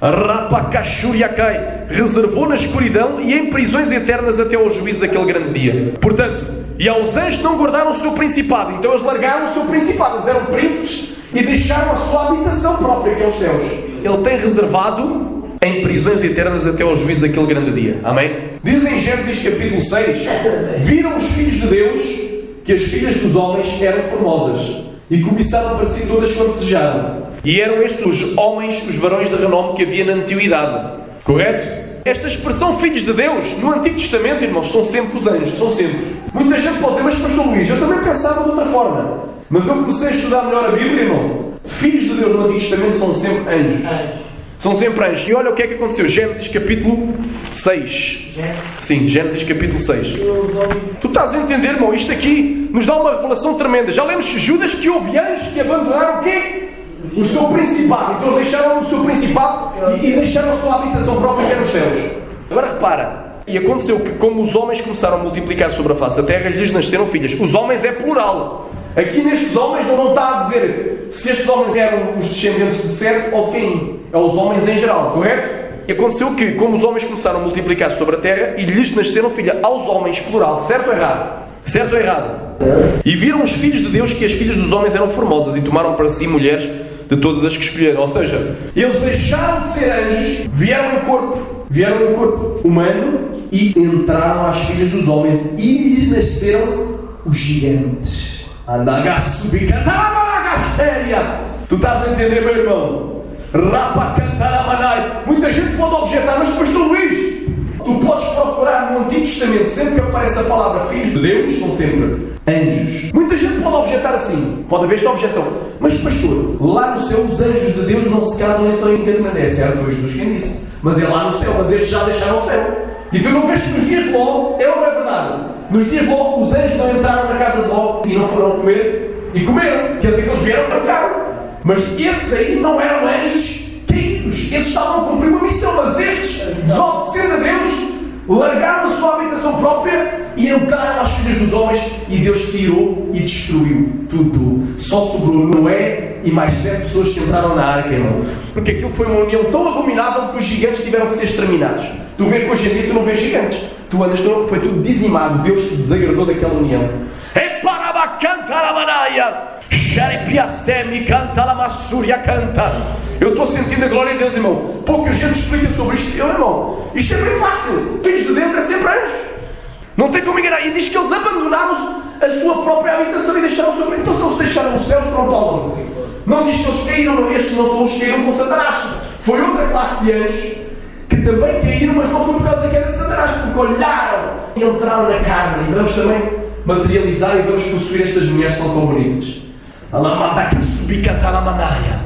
Rapacachuriacai reservou na escuridão e em prisões eternas até ao juízo daquele grande dia. Portanto, e aos anjos não guardaram o seu principado. Então eles largaram o seu principado. Eles eram príncipes e deixaram a sua habitação própria, que é os céus. Ele tem reservado em prisões eternas até ao juízo daquele grande dia. Amém? Diz em Gênesis capítulo 6: viram os filhos de Deus que as filhas dos homens eram formosas e cobiçaram para si todas quanto desejaram. E eram estes os homens, os varões de renome que havia na antiguidade. Correto? Esta expressão filhos de Deus, no Antigo Testamento, irmãos, são sempre os anjos, são sempre. Muita gente pode dizer: mas pastor Luís, eu também pensava de outra forma. Mas eu comecei a estudar melhor a Bíblia, irmão. Filhos de Deus no Antigo Testamento são sempre anjos. São sempre anjos. E olha o que é que aconteceu. Gênesis capítulo 6. Sim, Gênesis capítulo 6. Tu estás a entender, irmão? Isto aqui nos dá uma revelação tremenda. Já lemos Judas que houve anjos que abandonaram o quê? O seu principado. Então eles deixaram o seu principado e deixaram a sua habitação própria, que era os céus. Agora repara. E aconteceu que, como os homens começaram a multiplicar sobre a face da terra, lhes nasceram filhas. Os homens é plural. Aqui nestes homens não está a dizer se estes homens eram os descendentes de Sete ou de Caim. É os homens em geral, correto? E aconteceu que, como os homens começaram a multiplicar sobre a terra, e lhes nasceram filhas aos homens, plural. Certo ou errado? Certo ou errado? E viram os filhos de Deus que as filhas dos homens eram formosas e tomaram para si mulheres de todas as que escolheram. Ou seja, eles deixaram de ser anjos, vieram em corpo humano e entraram às filhas dos homens e lhes nasceram os gigantes. Tu estás a entender, meu irmão? Muita gente pode objetar: mas pastor Luís, tu podes procurar no Antigo Testamento, sempre que aparece a palavra filhos de Deus, são sempre anjos. Muita gente pode objetar assim, pode haver esta objeção: mas pastor, lá no céu os anjos de Deus não se casam nem estão em casamento. É certo, foi Jesus quem disse, mas é lá no céu, mas estes já deixaram o céu. E tu não vês que nos dias de Ló, é ou não é verdade? Nos dias de Ló, os anjos não entraram na casa de Ló e não foram comer, e comeram, quer dizer que eles vieram para cá. Mas esses aí não eram anjos caídos, esses estavam a cumprir uma missão, mas estes, desobedecendo a Deus, largaram a sua habitação própria e entraram às filhas dos homens, e Deus se irou e destruiu tudo. Só sobrou Noé e mais 7 pessoas que entraram na arca, irmão. Porque aquilo foi uma união tão abominável que os gigantes tiveram que ser exterminados. Tu vês que hoje em dia tu não vês gigantes. Tu andas, foi tudo dizimado. Deus se desagradou daquela união. Eu estou sentindo a glória de Deus, irmão. Pouca gente explica sobre isto. Irmão, isto é bem fácil. Filhos de Deus é sempre anjos. Não tem como enganar. E diz que eles abandonaram a sua própria habitação e deixaram o seu... Então se eles deixaram os céus, foram para onde? Não diz que eles caíram, não, estes não são os que caíram com Satanás. Foi outra classe de anjos que também caíram, mas não foi por causa da queda de Satanás, porque olharam e entraram na carne. E vamos também materializar e vamos possuir estas mulheres que são tão bonitas. Alamada subicata na manaia.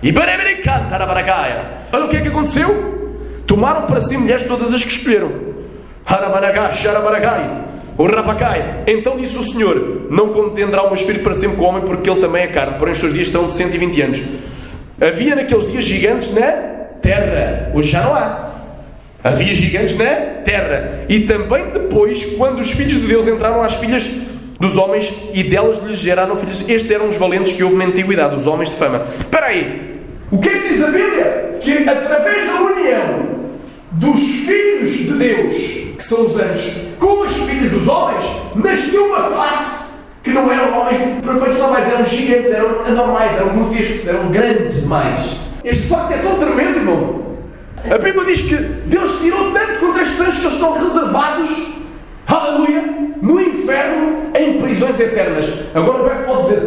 E berebericanta na baragaia. Olha o que é que aconteceu? Tomaram para si mulheres todas as que escolheram. Haramanagá, Xarabaragai, o Rabacai. Então disse o Senhor: não contenderá o meu espírito para sempre com o homem, porque ele também é carne, porém os seus dias serão de 120 anos. Havia naqueles dias gigantes na terra. Hoje já não há. Havia gigantes na terra. E também depois, quando os filhos de Deus entraram às filhas dos homens e delas lhes geraram filhos, estes eram os valentes que houve na antiguidade, os homens de fama. Espera aí, o que é que diz a Bíblia? Que através da união dos filhos de Deus, que são os anjos, com os filhos dos homens, nasceu uma classe que não eram homens perfeitos normais, eram gigantes, eram anormais, eram grotescos, eram grandes demais. Este facto é tão tremendo, irmão. A Bíblia diz que Deus se irou tanto contra estes anjos que eles estão reservados, aleluia, no inferno, em prisões eternas. Agora o Beco pode dizer: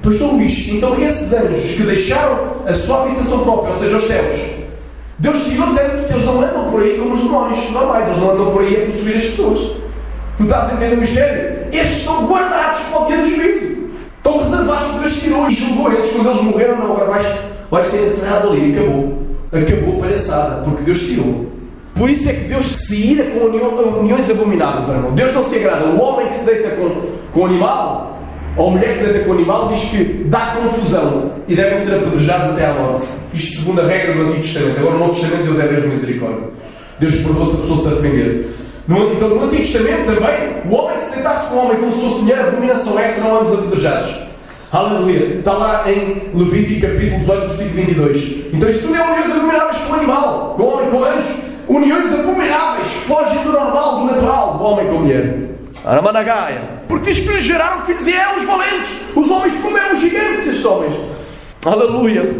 Pastor Luís, então esses anjos que deixaram a sua habitação própria, ou seja, os céus, Deus se irou tanto que eles não andam por aí como os demónios normais, eles não andam por aí a possuir as pessoas. Tu estás a entender o mistério? Estes estão guardados para o dia do juízo. Estão reservados porque Deus se irou e julgou eles quando eles morreram. Não, agora vais ser encerrado ali e acabou. Acabou a palhaçada, porque Deus se irou. Por isso é que Deus se ira com uniões abomináveis, irmão. Deus não se agrada. O homem que se deita com o animal, ou a mulher que se deita com o animal, diz que dá confusão e devem ser apedrejados até à morte. Isto segundo a regra do Antigo Testamento. Agora no Novo Testamento Deus é Deus de misericórdia. Deus perdoa se a pessoa se arrepender. Então no Antigo Testamento também, o homem que se deitasse com o homem como se fosse mulher, abominação essa, não ambos apedrejados. Aleluia. Está lá em Levítico capítulo 18, versículo 22. Então isso tudo é uniões abomináveis com o animal, com o homem, com o anjo. Uniões abomináveis, fogem do normal, do natural, do homem com a mulher. Aramanagaia. Porque diz que lhes geraram filhos e eram os valentes. Os homens de fome eram gigantes, estes homens. Aleluia.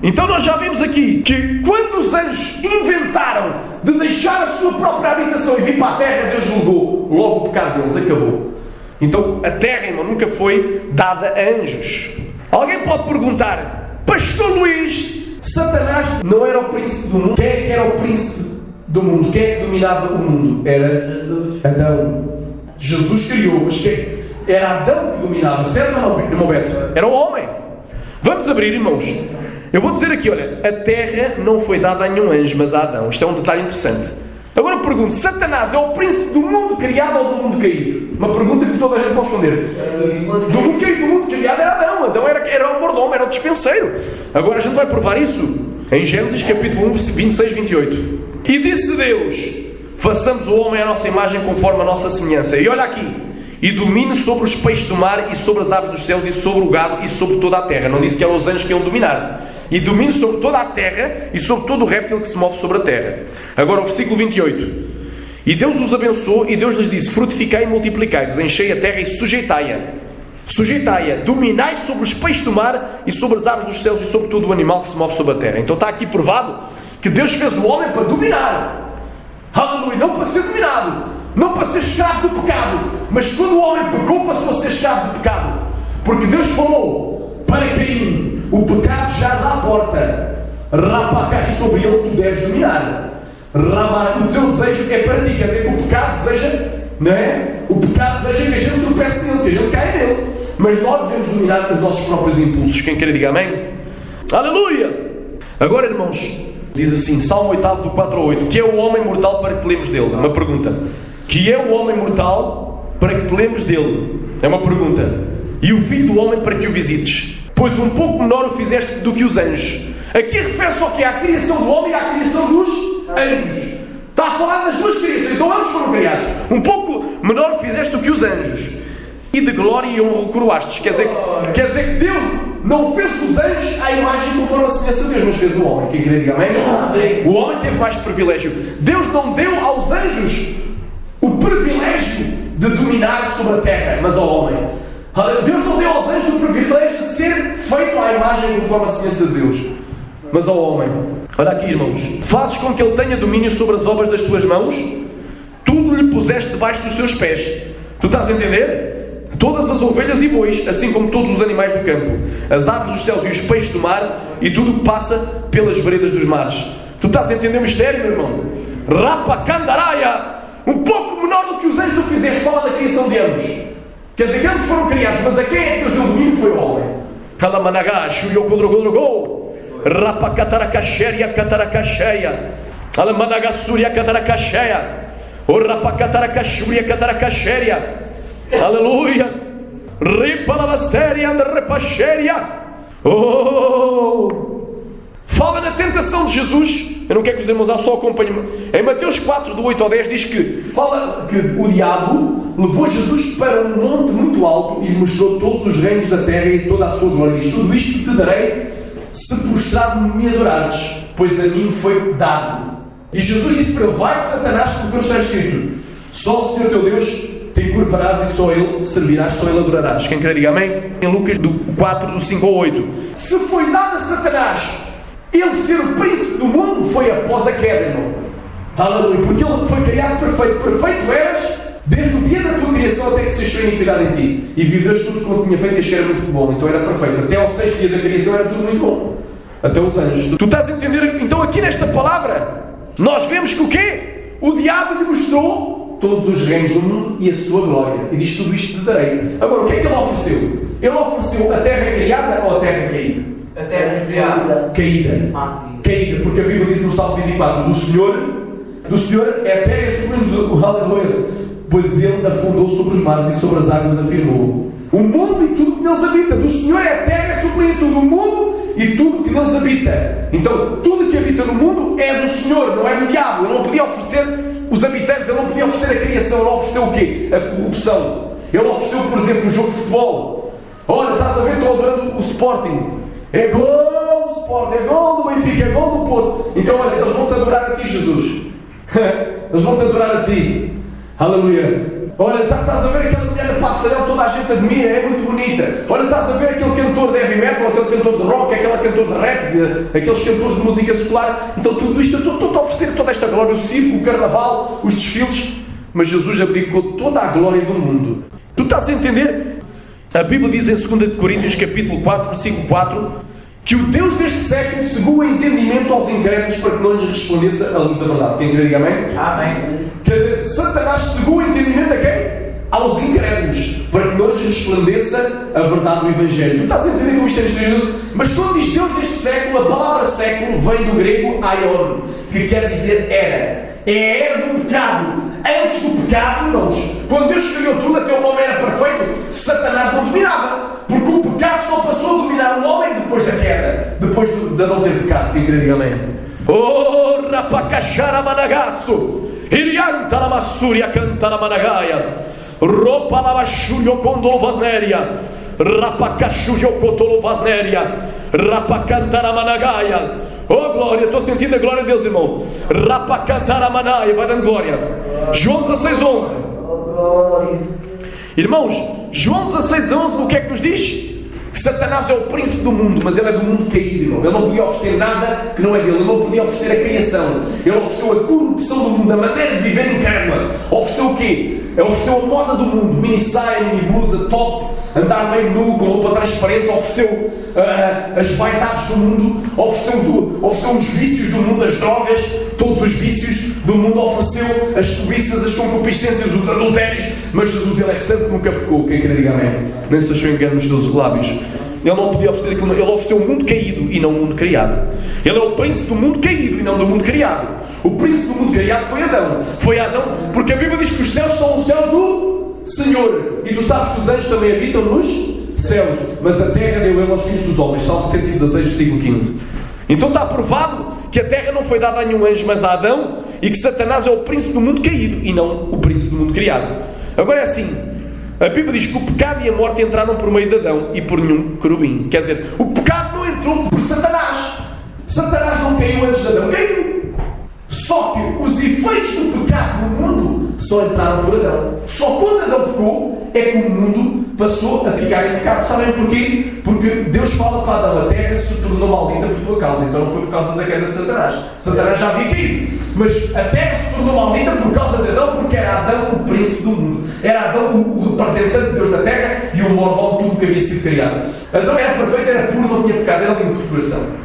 Então nós já vimos aqui que quando os anjos inventaram de deixar a sua própria habitação e vir para a terra, Deus julgou logo o pecado deles, acabou. Então a terra, irmão, nunca foi dada a anjos. Alguém pode perguntar: Pastor Luís, Satanás não era o príncipe do mundo? Quem é que era o príncipe do mundo? Quem é que dominava o mundo? Era Jesus. Adão. Jesus criou, mas quem? Era Adão que dominava, certo ou não, irmão Beto? Era o homem. Vamos abrir, irmãos. Eu vou dizer aqui, olha, a terra não foi dada a nenhum anjo, mas a Adão. Isto é um detalhe interessante. Agora eu pergunto: Satanás é o príncipe do mundo criado ou do mundo caído? Uma pergunta que toda a gente pode responder. Do mundo caído, do mundo criado era Adão. Adão era o mordomo, era o dispenseiro. Agora a gente vai provar isso em Gênesis capítulo 1, 26, 28. E disse Deus: façamos o homem à nossa imagem conforme a nossa semelhança. E olha aqui: e domine sobre os peixes do mar e sobre as aves dos céus e sobre o gado e sobre toda a terra. Não disse que eram os anjos que iam dominar. E domine sobre toda a terra e sobre todo o réptil que se move sobre a terra. Agora o versículo 28. E Deus os abençoou e Deus lhes disse: frutificai e multiplicai-vos, enchei a terra e sujeitai-a. Sujeitai-a, dominai sobre os peixes do mar e sobre as aves dos céus e sobre todo o animal que se move sobre a terra. Então está aqui provado que Deus fez o homem para dominar. Aleluia, não para ser dominado, não para ser escravo do pecado. Mas quando o homem pecou, passou a ser escravo do pecado. Porque Deus falou para Caim: o pecado jaz à porta, rapa cai sobre ele, tu deves dominar. O teu desejo é para ti, quer dizer que o pecado deseja, não é? O pecado deseja que a gente tropece nele, que a gente caia nele. Mas nós devemos dominar os nossos próprios impulsos. Quem quer diga amém? Aleluia! Agora, irmãos, diz assim, Salmo 8, do 4 ao 8: que é o homem mortal para que te lembres dele? Uma pergunta. Que é o homem mortal para que te lembres dele? É uma pergunta. E o filho do homem para que o visites? Pois um pouco menor o fizeste do que os anjos. Aqui refere-se ao que? À criação do homem e à criação dos anjos. Está a falar das duas criações. Então ambos foram criados. Um pouco menor fizeste do que os anjos. E de glória e honra o coroastes. Quer dizer que Deus não fez os anjos à imagem conforme a semelhança de Deus, mas fez o homem. Quem quer diga amém? O homem teve mais privilégio. Deus não deu aos anjos o privilégio de dominar sobre a terra, mas ao homem. Deus não deu aos anjos o privilégio de ser feito à imagem conforme a semelhança de Deus, mas ao homem. Olha aqui, irmãos: fazes com que ele tenha domínio sobre as obras das tuas mãos, tudo lhe puseste debaixo dos seus pés. Tu estás a entender? Todas as ovelhas e bois, assim como todos os animais do campo, as aves dos céus e os peixes do mar, e tudo que passa pelas veredas dos mares. Tu estás a entender o mistério, meu irmão? Rapa Candaraia, um pouco menor do que os anjos o fizeste. Fala da criação de ambos. Quer dizer que ambos foram criados, mas a quem é que Deus deu domínio foi o homem. Alamanagá, Shuriokodrogodrogo, Rapakatarakaxéria, Cataracaxéia, Alamanagassúria, Cataracaxéia, O Rapakatarakaxúria, Cataracaxéria, aleluia, Ripalavastéria, Repaxéria. Oh! Fala na tentação de Jesus. Eu não quero que os irmãos só acompanhem. Em Mateus 4, do 8 ao 10, diz que fala que o diabo levou Jesus para um monte muito alto e lhe mostrou todos os reinos da terra e toda a sua glória. Diz: tudo isto te darei se prostrado me adorares, pois a mim foi dado. E Jesus disse para ele: vai, Satanás, porque está escrito: só o Senhor teu Deus te curvarás e só Ele servirás, só Ele adorarás. Quem quer diga amém? Em Lucas do 4, do 5 ao 8. Se foi dado a Satanás ele ser o príncipe do mundo, foi após a queda, irmão. Aleluia. Porque ele foi criado perfeito. Perfeito eras desde o dia da tua criação até que se achou iniquidade em ti. E viveste tudo como tinha feito e que era muito bom. Então era perfeito. Até ao 6º dia da criação era tudo muito bom. Até os anjos. Tu estás a entender? Então aqui nesta palavra nós vemos que o quê? O diabo lhe mostrou todos os reinos do mundo e a sua glória. E diz: tudo isto te darei. Agora, o que é que ele ofereceu? Ele ofereceu a terra criada ou a terra caída? A terra criada. Caída. Caída, porque a Bíblia diz no Salmo 24: do Senhor é a terra suprema do aleluia, pois Ele afundou sobre os mares e sobre as águas afirmou. O mundo e tudo que neles habita. Do Senhor é a terra suprema do mundo e tudo que neles habita. Então, tudo que habita no mundo é do Senhor, não é do diabo. Ele não podia oferecer os habitantes, ele não podia oferecer a criação. Ele ofereceu o quê? A corrupção. Ele ofereceu, por exemplo, um jogo de futebol. Olha, estás a ver, estou adorando o Sporting. É gol do Sporting, é gol do Benfica, é gol do Porto. Então, olha, eles vão-te adorar a ti, Jesus. Eles vão-te adorar a ti. Aleluia. Olha, estás a ver aquela mulher no passarela, toda a gente admira, é muito bonita. Olha, estás a ver aquele cantor de heavy metal, aquele cantor de rock, aquele cantor de rap, aqueles cantores de música secular. Então tudo isto, eu estou a oferecer toda esta glória, o circo, o carnaval, os desfiles. Mas Jesus abdicou toda a glória do mundo. Tu estás a entender? A Bíblia diz em 2 Coríntios capítulo 4, versículo 4, que o Deus deste século cegou o entendimento aos incrédulos para que não lhes respondesse a luz da verdade. Quem quer diga amém? Amém. Quer dizer, Satanás cegou o entendimento a quem? Aos incrédulos, para que não lhes resplandeça a verdade do Evangelho. Tu estás a entender como isto é mistério? Mas quando diz Deus deste século, a palavra século vem do grego aion, que quer dizer era. É a era do pecado. Antes do pecado, irmãos, quando Deus criou tudo, até o homem era perfeito, Satanás não dominava. Porque o pecado só passou a dominar o homem depois da queda, depois de não ter pecado. Quem quer diga amém? Oh, rapacachara managaço, irianta la massúria canta la managaia, ropa la baixulho condolo vasnéria, rapacachulho cotolo vasnéria, rapacantara managaia. Oh glória, estou sentindo a glória de Deus, irmão. Rapacantara managaia, vai dando glória. João 16:11. Irmãos, João 16:11, o que é que nos diz? Que Satanás é o príncipe do mundo, mas ele é do mundo caído, irmão. Ele não podia oferecer nada que não é dele. Ele não podia oferecer a criação. Ele ofereceu a corrupção do mundo, a maneira de viver incrédula. Ofereceu o quê? Ele ofereceu a moda do mundo, mini saia, mini blusa, top, andar meio nu, com roupa transparente. Ofereceu as vaidades do mundo, ofereceu os vícios do mundo, as drogas, todos os vícios do mundo. Ofereceu as cobiças, as concupiscências, os adultérios. Mas Jesus, ele é santo, nunca pecou. Quem quer diga amém? Nem se achou engano nos seus lábios. Ele não podia oferecer aquilo. Ele ofereceu o mundo caído e não o mundo criado. Ele é o príncipe do mundo caído e não do mundo criado. O príncipe do mundo criado foi Adão. Foi Adão, porque a Bíblia diz que os céus são os céus do Senhor. E tu sabes que os anjos também habitam nos céus. Mas a terra deu ele aos filhos dos homens. Salmo 116, versículo 15. Então está provado que a terra não foi dada a nenhum anjo, mas a Adão. E que Satanás é o príncipe do mundo caído e não o príncipe do mundo criado. Agora é assim. A Bíblia diz que o pecado e a morte entraram por meio de Adão e por nenhum querubim. Quer dizer, o pecado não entrou por Satanás. Satanás não caiu antes de Adão. Caiu. Só que os efeitos do pecado no mundo só entraram por Adão. Só quando Adão pecou é que o mundo passou a ficar em pecado. Sabem porquê? Porque Deus fala para Adão: a terra se tornou maldita por tua causa. Então não foi por causa da queda de Satanás. Satanás já havia caído. Mas a terra se tornou maldita por causa de Adão, porque era Adão o príncipe do mundo. Era Adão o representante de Deus na terra e o mordomo de tudo que havia sido criado. Adão era perfeito, era puro, não tinha pecado, era limpo de coração.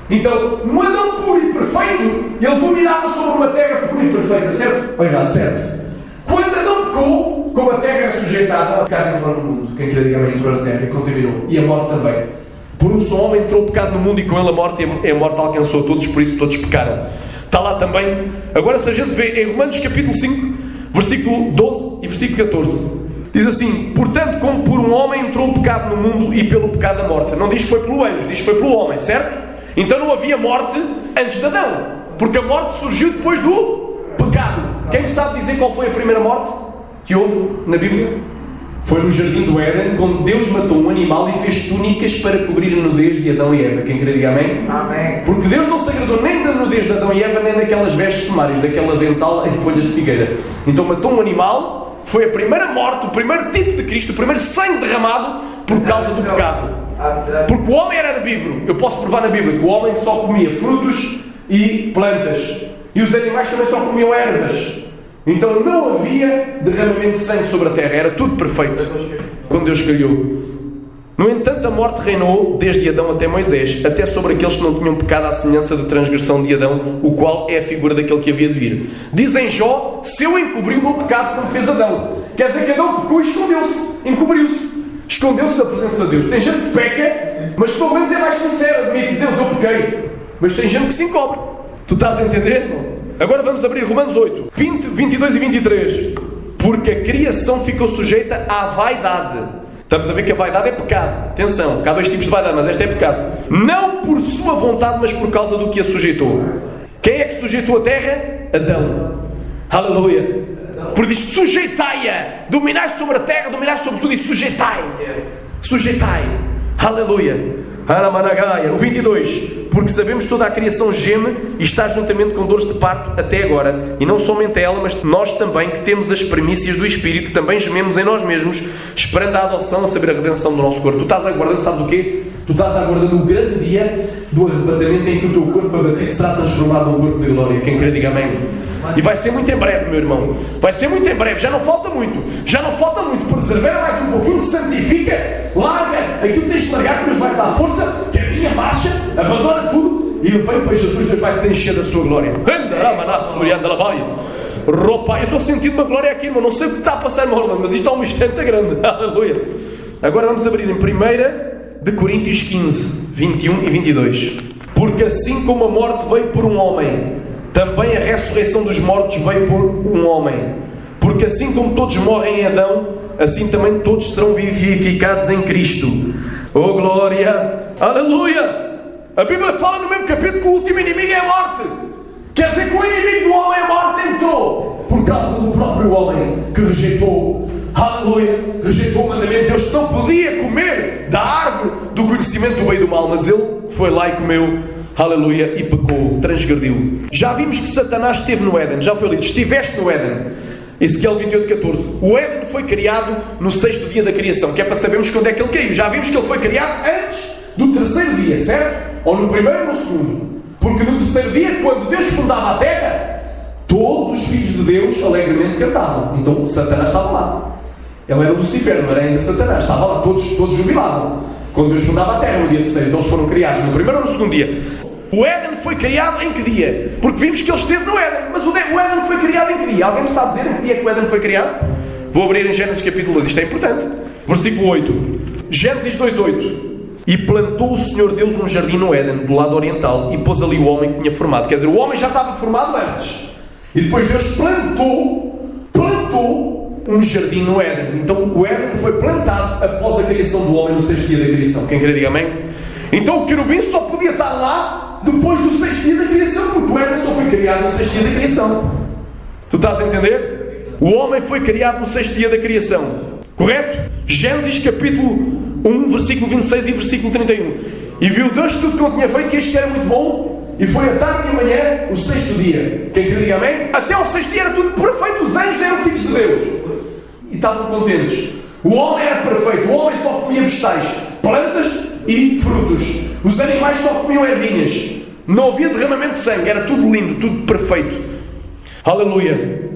Então, no Adão puro e perfeito, ele dominava sobre uma terra pura e perfeita, certo? Olha, certo. Quando Adão pecou, como a terra era sujeitada, o pecado entrou no mundo. Quem quer dizer, entrou na terra e contaminou. E a morte também. Por um só homem entrou o pecado no mundo e com ele a morte, e a morte alcançou a todos, por isso todos pecaram. Está lá também. Agora, se a gente vê em Romanos capítulo 5, versículo 12 e versículo 14, diz assim: portanto, como por um homem entrou o pecado no mundo e pelo pecado a morte. Não diz que foi pelo anjo, diz que foi pelo homem, certo? Então não havia morte antes de Adão, porque a morte surgiu depois do pecado. Quem sabe dizer qual foi a primeira morte que houve na Bíblia? Foi no jardim do Éden, quando Deus matou um animal e fez túnicas para cobrir a nudez de Adão e Eva. Quem quer dizer amém? Amém. Porque Deus não se agradou nem da nudez de Adão e Eva, nem daquelas vestes sumárias, daquela vental em folhas de figueira. Então matou um animal, foi a primeira morte, o primeiro tipo de Cristo, o primeiro sangue derramado por causa do pecado. Porque o homem era herbívoro. Eu posso provar na Bíblia que o homem só comia frutos e plantas. E os animais também só comiam ervas. Então não havia derramamento de sangue sobre a terra, era tudo perfeito quando Deus criou. No entanto, a morte reinou desde Adão até Moisés, até sobre aqueles que não tinham pecado à semelhança da transgressão de Adão, o qual é a figura daquele que havia de vir. Diz em Jó: se eu encobri o meu pecado como fez Adão. Quer dizer que Adão pecou e escondeu-se, encobriu-se, escondeu-se da presença de Deus. Tem gente que peca, mas pelo menos é mais sincero, admite: Deus, eu pequei. Mas tem gente que se encobre. Tu estás a entender, irmão? Agora vamos abrir Romanos 8, 20, 22 e 23. Porque a criação ficou sujeita à vaidade. Estamos a ver que a vaidade é pecado. Atenção, há dois tipos de vaidade, mas esta é pecado. Não por sua vontade, mas por causa do que a sujeitou. Quem é que sujeitou a terra? Adão. Aleluia. Por diz: sujeitai-a. Dominai sobre a terra, dominai sobre tudo e sujeitai. Sujeitai. Aleluia. O 22. Porque sabemos que toda a criação geme e está juntamente com dores de parto até agora. E não somente ela, mas nós também, que temos as primícias do Espírito, também gememos em nós mesmos, esperando a adoção, a saber, a redenção do nosso corpo. Tu estás aguardando, sabes o quê? Tu estás aguardando o grande dia do arrebatamento em que o teu corpo abatido será transformado num corpo de glória. Quem crê, diga amém. E vai ser muito em breve, meu irmão. Vai ser muito em breve. Já não falta muito. Já não falta muito. Persevera mais um pouquinho, se santifica, larga aquilo que tens de largar, que Deus vai te dar força, que é a minha marcha, abandona tudo e vem para Jesus. Deus vai te encher da sua glória. Roupa, eu estou sentindo uma glória aqui, irmão. Não sei o que está a passar, irmão, mas isto é um mistério muito grande. Aleluia. Agora vamos abrir em 1 de Coríntios 15, 21 e 22. Porque assim como a morte veio por um homem, também a ressurreição dos mortos veio por um homem. Porque assim como todos morrem em Adão, assim também todos serão vivificados em Cristo. Oh glória! Aleluia! A Bíblia fala no mesmo capítulo que o último inimigo é a morte. Quer dizer que o inimigo do homem, a morte, entrou por causa do próprio homem que rejeitou. Aleluia! Rejeitou o mandamento de Deus, que não podia comer da árvore do conhecimento do bem e do mal, mas ele foi lá e comeu. Aleluia, e pecou, transgrediu. Já vimos que Satanás esteve no Éden, já foi lido: estiveste no Éden. Ezequiel 28:14. O Éden foi criado no 6º dia da criação, que é para sabermos quando é que ele caiu. Já vimos que ele foi criado antes do 3º dia, certo? Ou no 1º ou no 2º. Porque no 3º dia, quando Deus fundava a terra, todos os filhos de Deus alegremente cantavam. Então Satanás estava lá. Ele era Lucifer, não era ainda Satanás. Estava lá, todos jubilavam. Quando Deus fundava a terra no dia 3º, então eles foram criados no 1º ou no 2º dia. O Éden foi criado em que dia? Porque vimos que ele esteve no Éden. Mas o Éden foi criado em que dia? Alguém me sabe dizer em que dia que o Éden foi criado? Vou abrir em Gênesis capítulo 2, isto é importante. Versículo 8. Gênesis 2:8. E plantou o Senhor Deus um jardim no Éden, do lado oriental, e pôs ali o homem que tinha formado. Quer dizer, o homem já estava formado antes. E depois Deus plantou um jardim no Éden. Então o Éden foi plantado após a criação do homem no 6º dia da criação. Quem quer diga amém? Então o querubim só podia estar lá depois do 6º dia da criação, porque o Éden só foi criado no 6º dia da criação. Tu estás a entender? O homem foi criado no 6º dia da criação. Correto? Gênesis capítulo 1, versículo 26 e versículo 31. E viu Deus tudo que ele tinha feito, e este que era muito bom, e foi a tarde e a manhã o 6º dia. Quem quer diga amém? Até o 6º dia era tudo perfeito. Os anjos eram filhos de Deus e estavam contentes. O homem era perfeito. O homem só comia vegetais, plantas e frutos. Os animais só comiam ervinhas. Não havia derramamento de sangue. Era tudo lindo, tudo perfeito. Aleluia.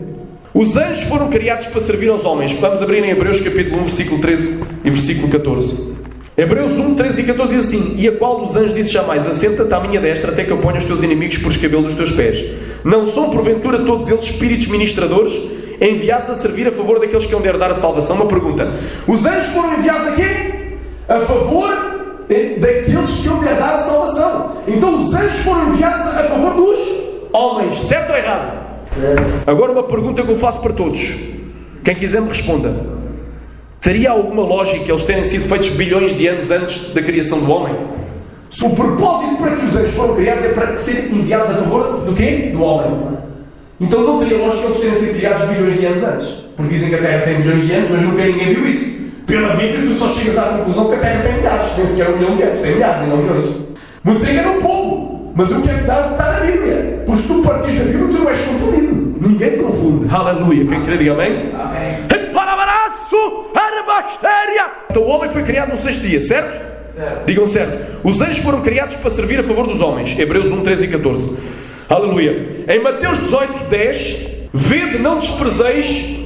Os anjos foram criados para servir aos homens. Vamos abrir em Hebreus capítulo 1, versículo 13 e versículo 14. Hebreus 1, 13 e 14 diz assim: e a qual dos anjos disse jamais: assenta-te à minha destra até que eu ponha os teus inimigos por escabelo dos teus pés? Não são porventura todos eles espíritos ministradores, enviados a servir a favor daqueles que hão de herdar a salvação? Uma pergunta: os anjos foram enviados a quê? A favor daqueles que eu quero dar a salvação. Então os anjos foram enviados a favor dos homens. Certo ou errado? Agora uma pergunta que eu faço para todos. Quem quiser me responda. Teria alguma lógica eles terem sido feitos bilhões de anos antes da criação do homem? O propósito para que os anjos foram criados é para serem enviados a favor do quê? Do homem. Então não teria lógica eles terem sido criados bilhões de anos antes. Porque dizem que a Terra tem bilhões de anos, mas nunca ninguém viu isso. Pela Bíblia tu só chegas à conclusão que a Terra tem milhares. Nem sequer 1 milhão de anos. Tem milhares e não milhões. Muitos enganam o povo. Mas eu quero dar o que está na Bíblia. Porque se tu partires da Bíblia, tu não és confundido. Ninguém te confunde. Aleluia. Quem crê, diga amém? Amém. Então o homem foi criado no 6º dia, certo? Certo. Digam certo. Os anjos foram criados para servir a favor dos homens. Hebreus 1, 13 e 14. Aleluia. Em Mateus 18, 10, vede, não desprezeis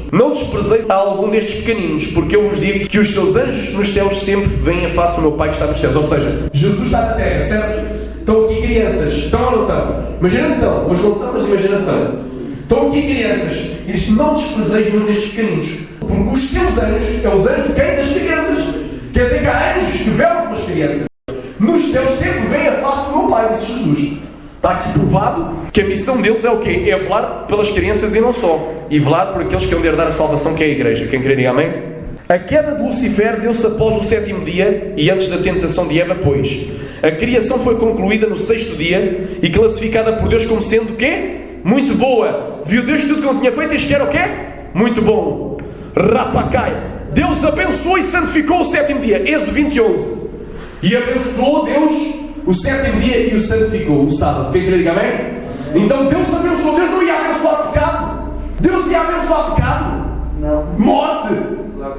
a algum destes pequeninos, porque eu vos digo que os seus anjos nos céus sempre veem a face do meu Pai que está nos céus. Ou seja, Jesus está na terra, certo? Estão aqui crianças. Estão ou não estão? Imagina que estão. Hoje não estão, mas imagina que estão. Estão aqui crianças. E diz, não desprezeis nenhum destes pequeninos. Porque os seus anjos, é os anjos de quem? Das crianças. Quer dizer que há anjos que velam pelas crianças. Nos céus sempre vem a face do meu Pai, disse Jesus. Está aqui provado que a missão deles é o quê? É velar pelas crianças e não só. E velar por aqueles que vão herdar a salvação, que é a igreja. Quem crê, diga amém? A queda de Lucifer deu-se após o 7º dia e antes da tentação de Eva, pois. A criação foi concluída no 6º dia e classificada por Deus como sendo o quê? Muito boa. Viu Deus tudo que não tinha feito e isto era o quê? Muito bom. Rapacai. Deus abençoou e santificou o 7º dia. Êxodo 20:11. E abençoou Deus o 7º dia e o santificou, o sábado. Quem quer diga amém? Então Deus abençoou. Deus não ia abençoar pecado. Deus ia abençoar pecado. Não. Morte.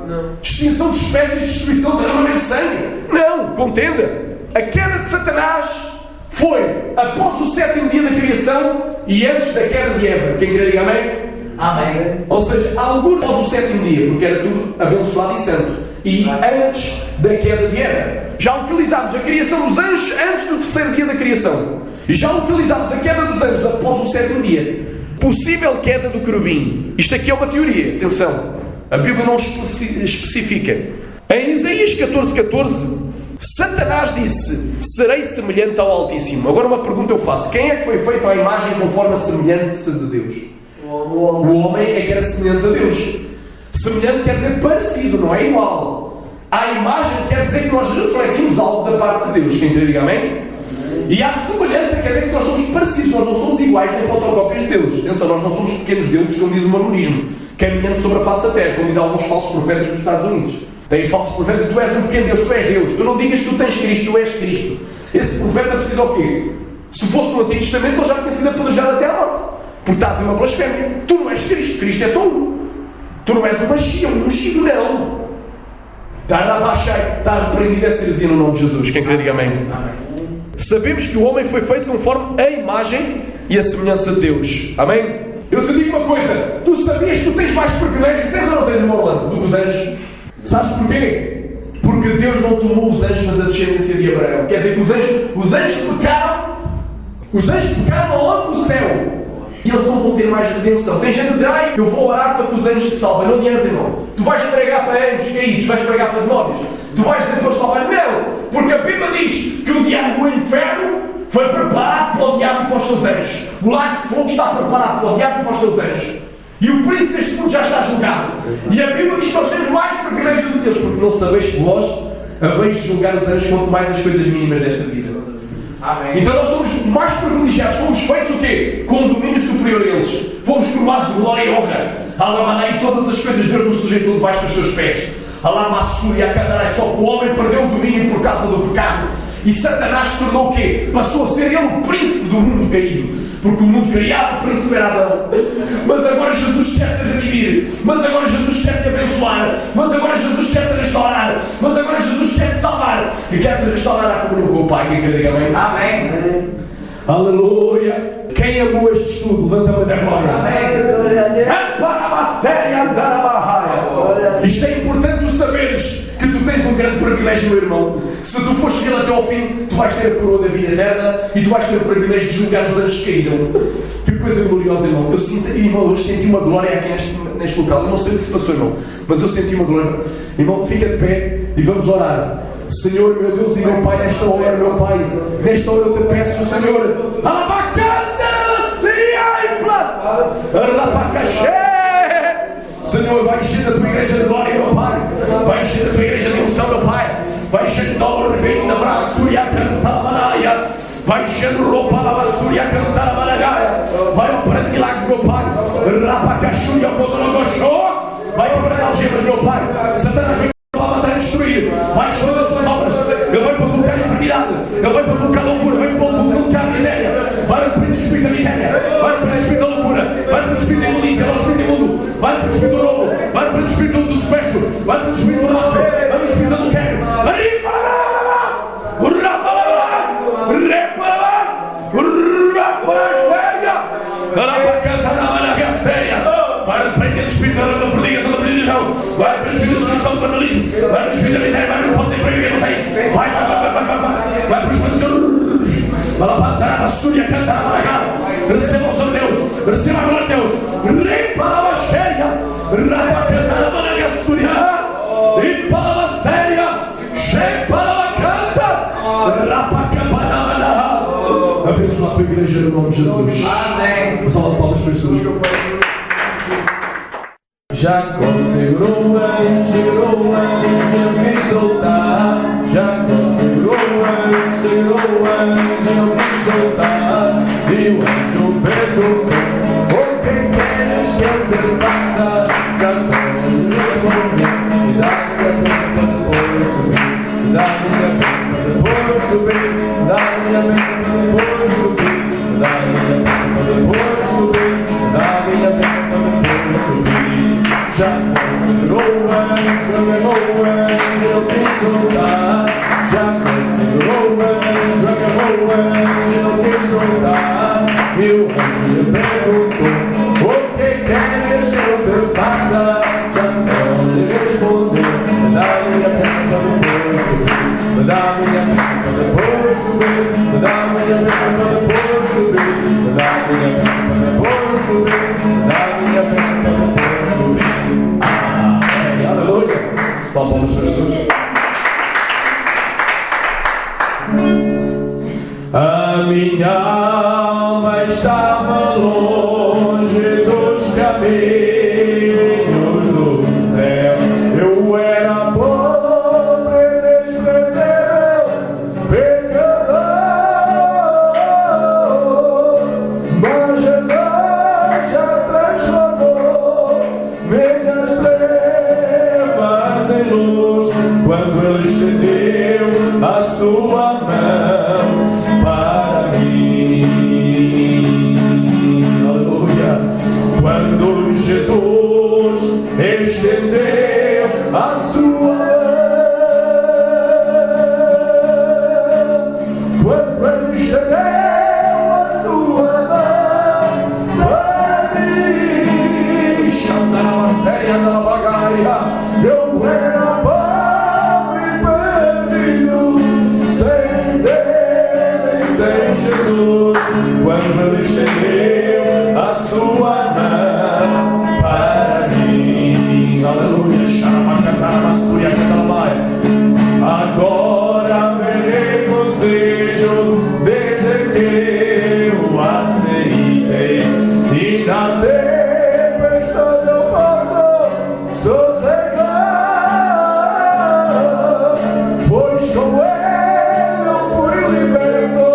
Não. Extinção de espécies, destruição, derramamento de sangue. Não. Contenda. A queda de Satanás foi após o 7º dia da criação e antes da queda de Eva. Quem quer diga amém? Amém. Ou seja, alguns após o 7º dia, porque era tudo abençoado e santo. E antes da queda de Eva. Já localizámos a criação dos anjos antes do 3º dia da criação. E já localizámos a queda dos anjos após o 7º dia. Possível queda do querubim. Isto aqui é uma teoria, atenção. A Bíblia não especifica. Em Isaías 14:14, Satanás disse, serei semelhante ao Altíssimo. Agora uma pergunta eu faço. Quem é que foi feito à imagem conforme a semelhança de Deus? O homem é que era semelhante a Deus. Semelhante quer dizer parecido, não é igual. A imagem quer dizer que nós refletimos algo da parte de Deus. Quem quer diga amém? E a semelhança quer dizer que nós somos parecidos. Nós não somos iguais nem fotocópias de Deus. Atenção, nós não somos pequenos deuses, como diz o mormonismo, caminhando sobre a face da terra, como diz alguns falsos profetas dos Estados Unidos. Tem falsos profetas, tu és um pequeno Deus, tu és Deus. Tu não digas que tu tens Cristo, tu és Cristo. Esse profeta precisa o quê? Se fosse no Antigo Testamento, ele já tinha sido apedrejado até à morte. Porque estás em uma blasfémia. Tu não és Cristo, Cristo é só um. Tu não és o Machia, um ungido, não. Está repreendido essa heresia no nome de Jesus. Quem crê, diga amém. Sabemos que o homem foi feito conforme a imagem e a semelhança de Deus. Amém? Eu te digo uma coisa. Tu sabias que tu tens mais privilégios, tens ou não tens, irmão Orlando, do que os anjos? Sabes porquê? Porque Deus não tomou os anjos, mas a descendência de Abraão. Quer dizer que os anjos pecaram ao longo do céu. E eles não vão ter mais redenção. Tem gente a dizer, eu vou orar para que os anjos se salvem. Não adianta, irmão. Tu vais pregar para anjos caídos, vais pregar para demónios. Tu vais dizer para os salvar. Não! Porque a Bíblia diz que o diabo do inferno foi preparado para o diabo e para os seus anjos. O lago de fogo está preparado para o diabo e para os seus anjos. E o príncipe deste mundo já está julgado. E a Bíblia diz que nós temos mais privilégios do que Deus, porque não sabeis que vós haveis de julgar os anjos quanto mais as coisas mínimas desta vida. Amém. Então nós somos mais privilegiados, fomos feitos o quê? Com um domínio superior a eles. Fomos coroados de glória e honra. Alamaná, e todas as coisas Deus nos sujeitou debaixo dos seus pés. Alamassuri, a Catarai, só que o homem perdeu o domínio por causa do pecado. E Satanás se tornou o quê? Passou a ser ele o príncipe do mundo caído. Porque o mundo criado, o príncipe era Adão. Mas agora Jesus quer te redimir. Mas agora Jesus quer te abençoar. Mas agora Jesus quer te restaurar. Mas agora Jesus quer te salvar. E quer te restaurar à comunhão com o Pai. Quem quer diga amém? Amém. Aleluia. Quem amou este estudo? Levanta-me da glória. Isto é importante tu saberes que tu tens um grande privilégio, meu irmão. Se tu fores fiel até ao fim, tu vais ter a coroa da vida eterna e tu vais ter o privilégio de julgar os anjos que caíram. Que coisa gloriosa, irmão. Eu sinto, irmão, hoje senti uma glória aqui neste local. Eu não sei o que se passou, irmão, mas eu senti uma glória. Irmão, fica de pé e vamos orar. Senhor, meu Deus e meu Pai, nesta hora, meu Pai, nesta hora eu te peço, Senhor, Senhor, vai encher a tua igreja de glória, meu Pai, vai encher a tua igreja de unção, meu Pai, vai encher de o rebento da brasúria, cantar a manaia, vai encher de roupa da brasúria, cantar a manaia, vai operar milagres, meu Pai, rapacaxúria, podorogoxó, vai quebrar algemas, meu Pai, Satanás vai matar e destruir, vai expor as suas obras, ele vai para colocar enfermidade, ele vai para colocar loucura, vai para colocar miséria, vai para o espírito da miséria, vai para o espírito da loucura, vai para o espírito da imundícia, vai para o espírito imundo, vai para o espírito do roubo, vai para o espírito do sequestro, vai para o espírito do rato, vai para o espírito do adultério, vai prender o espírito da fornicação, da religião, vai para o espírito da destruição, do vandalismo, vai para o espírito da miséria, vai para o ponto de proibir, não tem, vai para o espírito do Súria, canta a Maragá, receba o Senhor Deus, receba a glória de Deus, limpa a Baxéria, rapa cantar a Maragá, Súria, limpa a Bastéria, chepa a canta, rapa capanamana. Abençoa a tua igreja no nome de Jesus. Amém. Salva de palmas para Jesus. Jacó segurou o anjo, quis soltar. Jacó segurou o anjo, quis soltar. E o anjo perguntou: o que queres que eu te faça? Jacó respondeu: me dá minha bênção para depois subir, me dá minha bênção para depois subir, me dá minha bênção para depois subir, me dá minha bênção para depois subir, me dá minha bênção para depois subir. Jacó segurou o anjo, agarrou o anjo, eu quis soltar. Jacó segurou o anjo, agarrou o anjo, eu quis soltar. E o anjo lhe perguntou: o que queres que eu te faça? Jacó lhe respondeu: me dá minha bênção para depois subir, me dá minha bênção para depois subir, me dá minha bênção para depois subir, me dá minha bênção para depois subir, me dá minha bênção para depois subir. Aleluia! Salve palmas para Jesus. A minha alma estava longe dos caminhos do céu. Eu era pobre, desprezível, pecador, mas Jesus já transformou minhas trevas em luz, quando Ele estendeu a sua mão para mim. Aleluia! Quando Jesus estendeu a sua mão, quando Ele estendeu a sua mão para mim, chama na matéria da bagaia, eu era pobre, perdido, sem Deus e sem Jesus. Quando Ele estendeu a sua mão para mim, aleluia, chama cantar a mascuia, cantar a baia. Agora me regozijo desde que eu aceitei, e na tempestade eu posso sossegar, pois com Ele eu fui liberto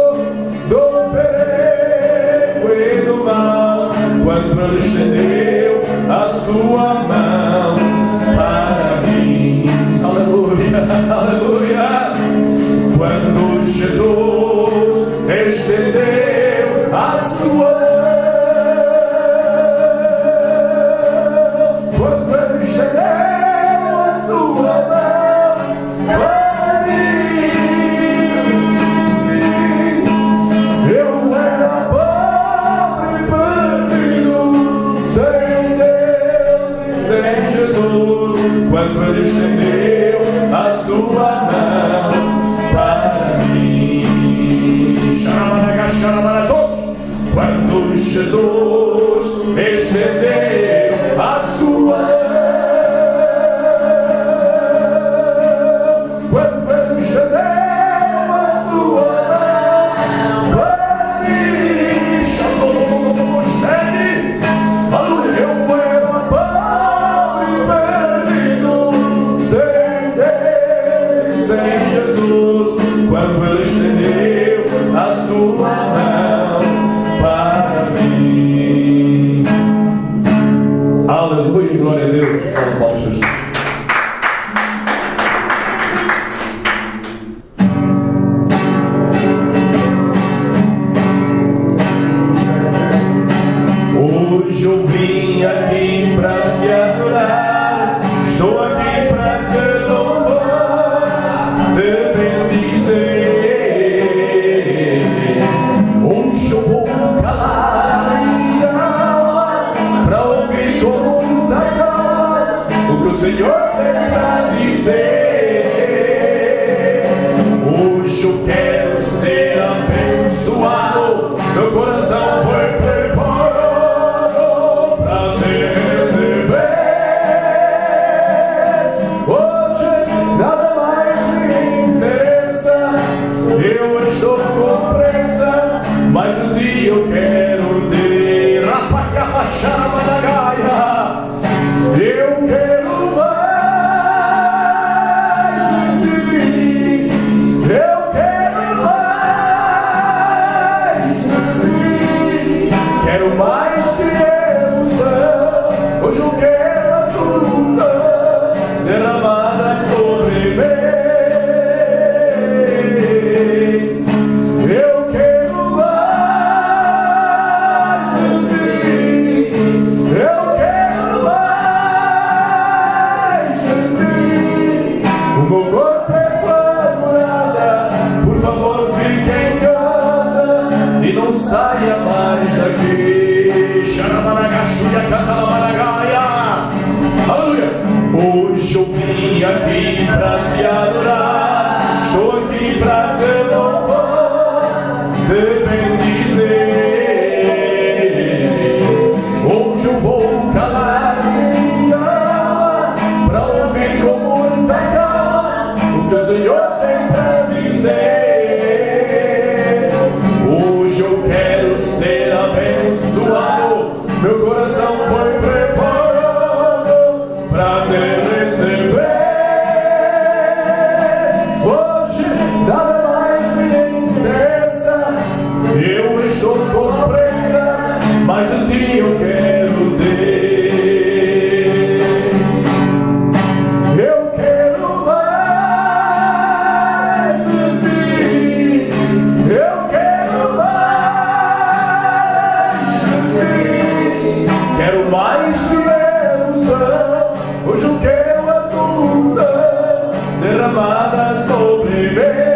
do perigo e do mal, quando Ele estendeu a sua mão para mim. Aleluia, aleluia. Quando Jesus estendeu a sua mão, quando Ele estendeu a sua mão para mim, eu era pobre, perdido, sem Deus e sem Jesus. Quando Ele estendeu a sua mão para mim, chama na todos. Quando Jesus estendeu a sua mão. Quando ele estendeu a sua mão para mim, chamou aleluia, eu era pobre e perdido, sem Deus e sem Jesus. Quando ele estendeu a sua mão para mim. Aleluia, glória a Deus. Salve palmas para Jesus. Hoje eu vim aqui para te adorar, estou aqui para te louvar, te bendizer. Hoje eu vou calar a minha alma para ouvir com muita calma o que o Senhor tem para dizer. Hoje eu quero ser abençoado, meu coração foi preparado para te receber. Hoje nada mais me interessa, eu estou com pressa, mas no dia eu quero ter Rapacabacharabadagaia. Eu quero mais de ti, eu quero mais de ti, quero mais que unção. Hoje eu quero a tua unção derramada sobre mim. Eu quero mais de ti, eu quero mais de ti. O meu corpo é tua morada, por favor fique em casa e não saia mais daqui. Xaramaragaxuia, catalamaragaia. Aleluia. Hoje eu vim aqui para te adorar, estou aqui para te louvar, te bendizer. Hoje eu vou calar minha alma para ouvir com muita calma o que o Senhor tem para dizer. Hoje eu quero ser abençoado, meu coração foi preparado para te receber. Hoje nada mais me interessa, eu estou com pressa, mas de ti eu quero ter. Eu quero mais de ti, eu quero mais de ti, quero mais que unção. Hoje eu quero a tua unção derramada sobre mim.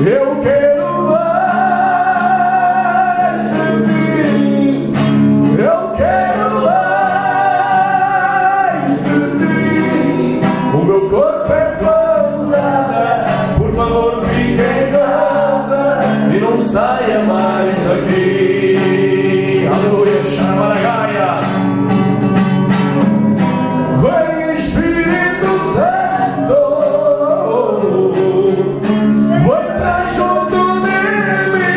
Eu quero mais de ti, eu quero mais de ti. O meu corpo é tua morada, por favor fique em casa e não saia mais daqui. Aleluia, Xaramaragaia. Vem Espírito Santo, vem pra junto de mim.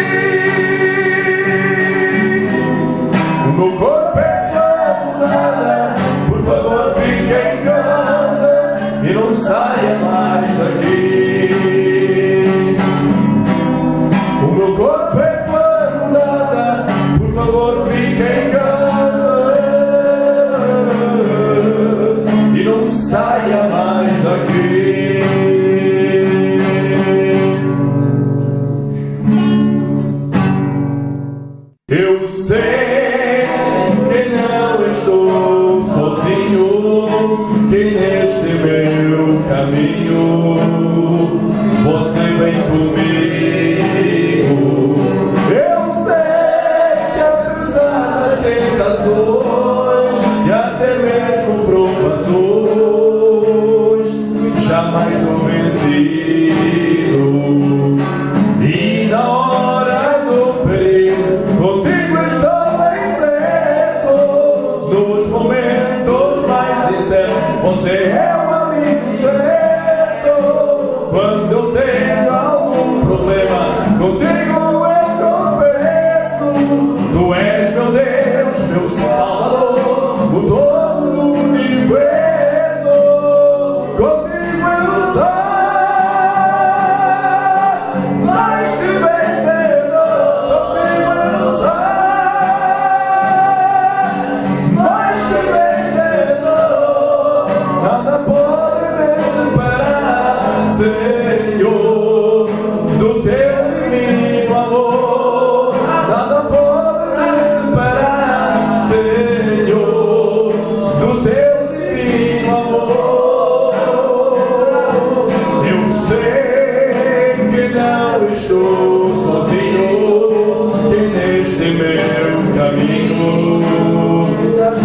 O meu corpo é tua morada, por favor fique em casa e não saia mais daqui. O meu corpo é tua morada, amor, nada pode me separar, Senhor, do teu divino amor. Eu sei que não estou sozinho, que neste meu caminho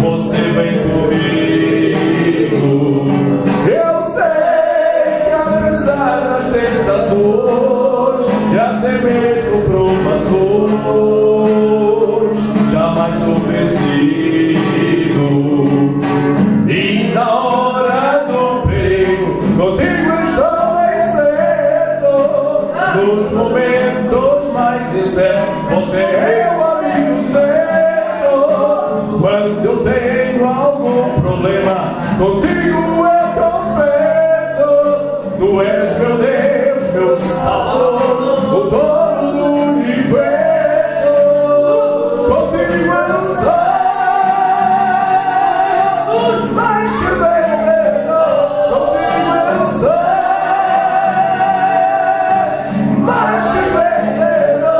você vem comigo. Eu sei que apesar das tentações e até mesmo provações, jamais sou vencido. E na hora do perigo, contigo estou bem certo. Nos momentos mais incertos, você é o amigo certo. Quando eu tenho algum problema, contigo eu confesso. Tu és meu Deus, meu Salvador, o dono do universo. Contigo eu sou mais que vencedor. Contigo eu sou mais que vencedor.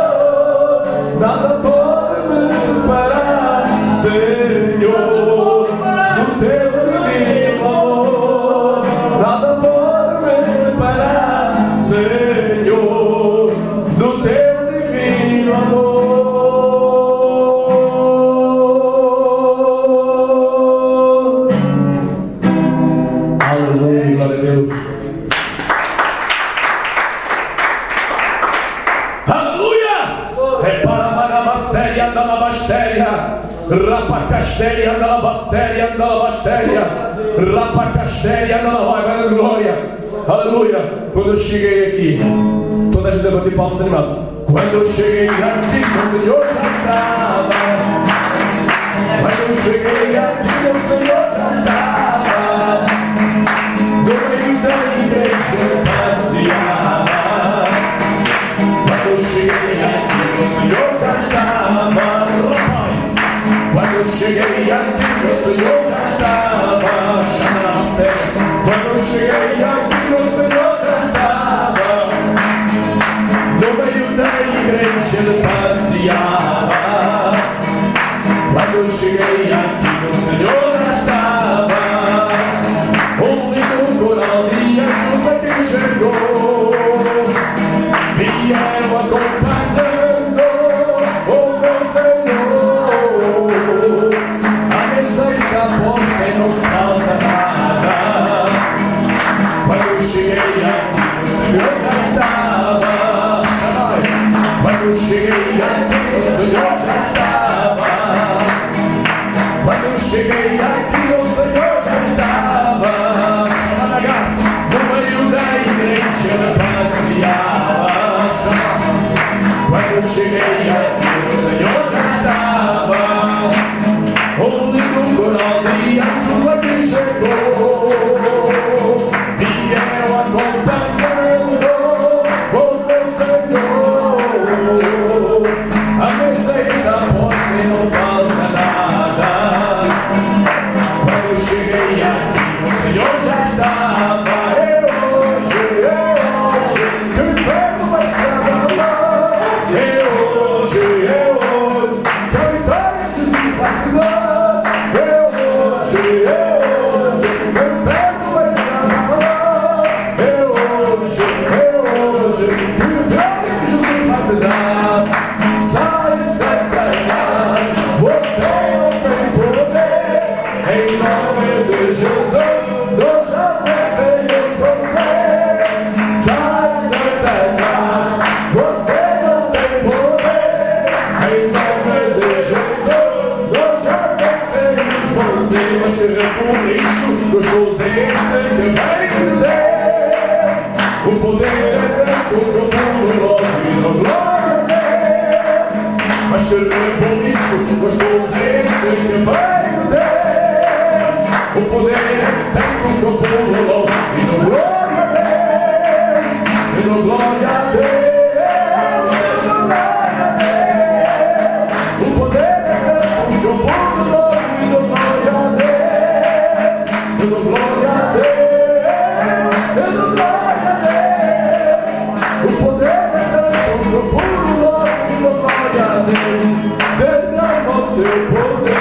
Nada pode me separar, Senhor, do teu divino amor. Nada pode me separar, Senhor, do teu divino amor. Aleluia, glória a Deus. Aleluia! Repara manabastéria, dalabastéria, rapacastéria, dalabastéria, dalabastéria, rapacastéria, dalabastéria, glória. Aleluia! Quando eu cheguei aqui, toda a gente bateu palmas animado. Quando eu cheguei aqui, o Senhor já estava. Quando eu cheguei aqui, o Senhor já estava. No meio da igreja eu passeava. Quando eu cheguei aqui, o Senhor já estava. Quando eu cheguei aqui, o Senhor já estava. Quando eu cheguei aqui, o Senhor já estava. No meio da igreja ele passeava. Quando eu cheguei aqui, o Senhor já estava. Um lindo coral de anjos aqui chegou. Vieram acompanhando o meu Senhor. A mesa está posta e não falta nada. Quando eu cheguei aqui, o Senhor já estava. Quando eu cheguei aqui, o Senhor já estava. Quando eu cheguei aqui, o Senhor já estava. No meio da igreja passeava. poder.